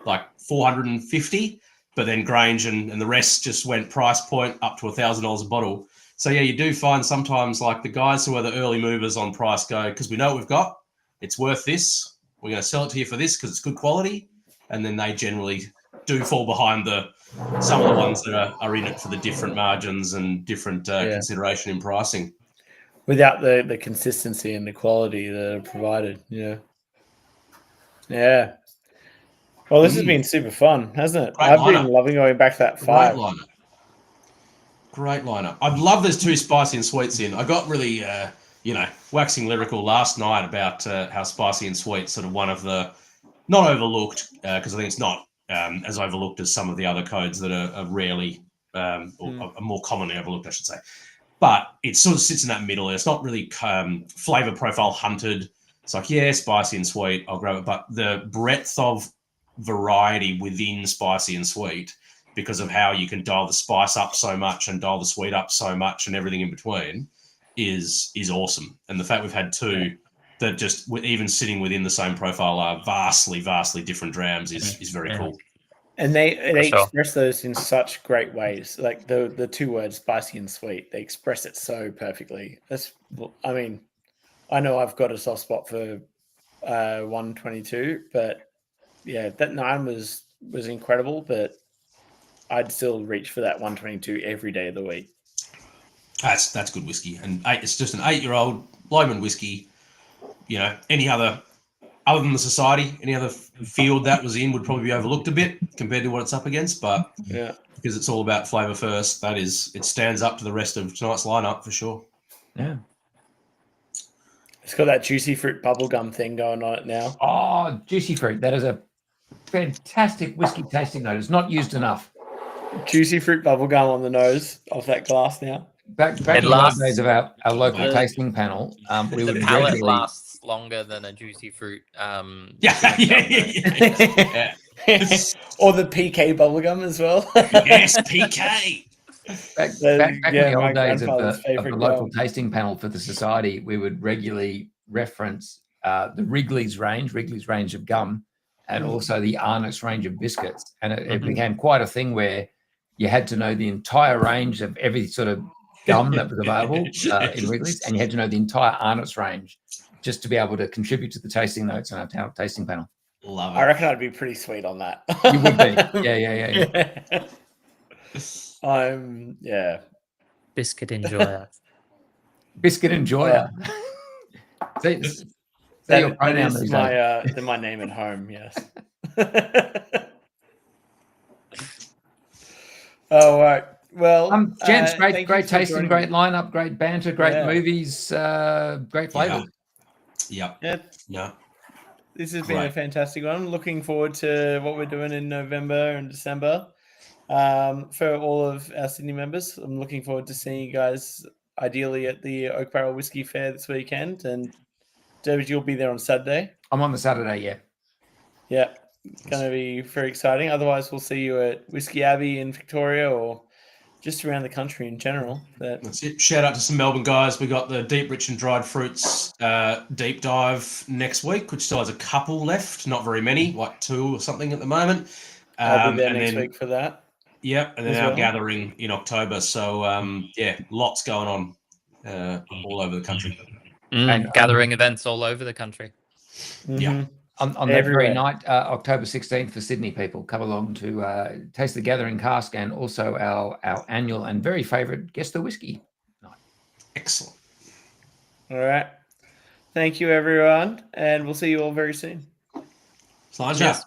[SPEAKER 3] like 450, but then Grange and the rest just went price point up to $1,000 a bottle. So yeah, you do find sometimes like the guys who are the early movers on price go, because we know what we've got, it's worth this. We're going to sell it to you for this because it's good quality. And then they generally do fall behind some of the ones that are in it for the different margins and different consideration in pricing.
[SPEAKER 1] Without the consistency and the quality that are provided. Yeah. Well, this has been super fun, hasn't it? I've been loving going back to that 5.
[SPEAKER 3] Great lineup. I love there's 2 spicy and sweets in. I got really, waxing lyrical last night about how spicy and sweet sort of one of the not overlooked, because I think it's not as overlooked as some of the other codes that are rarely or are more commonly overlooked, I should say. But it sort of sits in that middle. It's not really flavor profile hunted. It's like, spicy and sweet, I'll grab it. But the breadth of variety within spicy and sweet, because of how you can dial the spice up so much and dial the sweet up so much and everything in between, is awesome. And the fact we've had 2 that just even sitting within the same profile are vastly, vastly different drams is very cool.
[SPEAKER 1] And they express those in such great ways. Like the 2 words, spicy and sweet, they express it so perfectly. I know I've got a soft spot for 122, but yeah, that 9 was incredible, but I'd still reach for that 122 every day of the week.
[SPEAKER 3] That's good whiskey. And it's just an 8-year-old Lowman whiskey. Any other than the Society, any other field that was in would probably be overlooked a bit compared to what it's up against. But because it's all about flavour first, it stands up to the rest of tonight's lineup for sure.
[SPEAKER 2] Yeah.
[SPEAKER 1] It's got that juicy fruit bubblegum thing going on it now.
[SPEAKER 2] Oh, juicy fruit. That is a fantastic whiskey tasting note. It's not used enough.
[SPEAKER 1] Juicy fruit bubblegum on the nose off that glass now.
[SPEAKER 2] Back in the old days of our local tasting panel, we would
[SPEAKER 4] palate lasts longer than a juicy fruit.
[SPEAKER 3] Yeah.
[SPEAKER 1] Or the PK bubblegum as well.
[SPEAKER 3] Yes, PK.
[SPEAKER 2] Back in the old days of the local tasting panel for the Society, we would regularly reference the Wrigley's range of gum, and also the Arnott's range of biscuits. And it became quite a thing where you had to know the entire range of every sort of gum that was available in Wrigley's, and you had to know the entire Arnott's range just to be able to contribute to the tasting notes on our tasting panel.
[SPEAKER 3] Love it.
[SPEAKER 1] I reckon I'd be pretty sweet on that.
[SPEAKER 2] You would be. Yeah.
[SPEAKER 4] Biscuit enjoyer.
[SPEAKER 2] Biscuit enjoyer.
[SPEAKER 1] That is my name at home, yes. All right. Well,
[SPEAKER 2] gents, great tasting, great lineup, great banter, great movies, great flavor.
[SPEAKER 3] Yeah.
[SPEAKER 1] This has been a fantastic one. I'm looking forward to what we're doing in November and December. For all of our Sydney members, I'm looking forward to seeing you guys ideally at the Oak Barrel Whiskey Fair this weekend. And David, you'll be there on Saturday. I'm
[SPEAKER 2] on the Saturday, yeah.
[SPEAKER 1] Yeah, going to be very exciting. Otherwise, we'll see you at Whiskey Abbey in Victoria or just around the country in general.
[SPEAKER 3] That's it. Shout out to some Melbourne guys. We got the Deep, Rich and Dried Fruits deep dive next week, which still has a couple left. Not very many, like 2 or something at the moment.
[SPEAKER 1] I'll be there next week for that.
[SPEAKER 3] Yep, and then our gathering in October. So, lots going on all over the country.
[SPEAKER 4] And gathering events all over the country.
[SPEAKER 1] Mhm.
[SPEAKER 2] On that very
[SPEAKER 1] Everywhere.
[SPEAKER 2] night, October 16th for Sydney people, come along to taste the Gathering Cask and also our annual and very favourite Guess the Whiskey night.
[SPEAKER 3] Excellent.
[SPEAKER 1] All right. Thank you, everyone, and we'll see you all very soon.
[SPEAKER 3] Pleasure.
[SPEAKER 1] Cheers.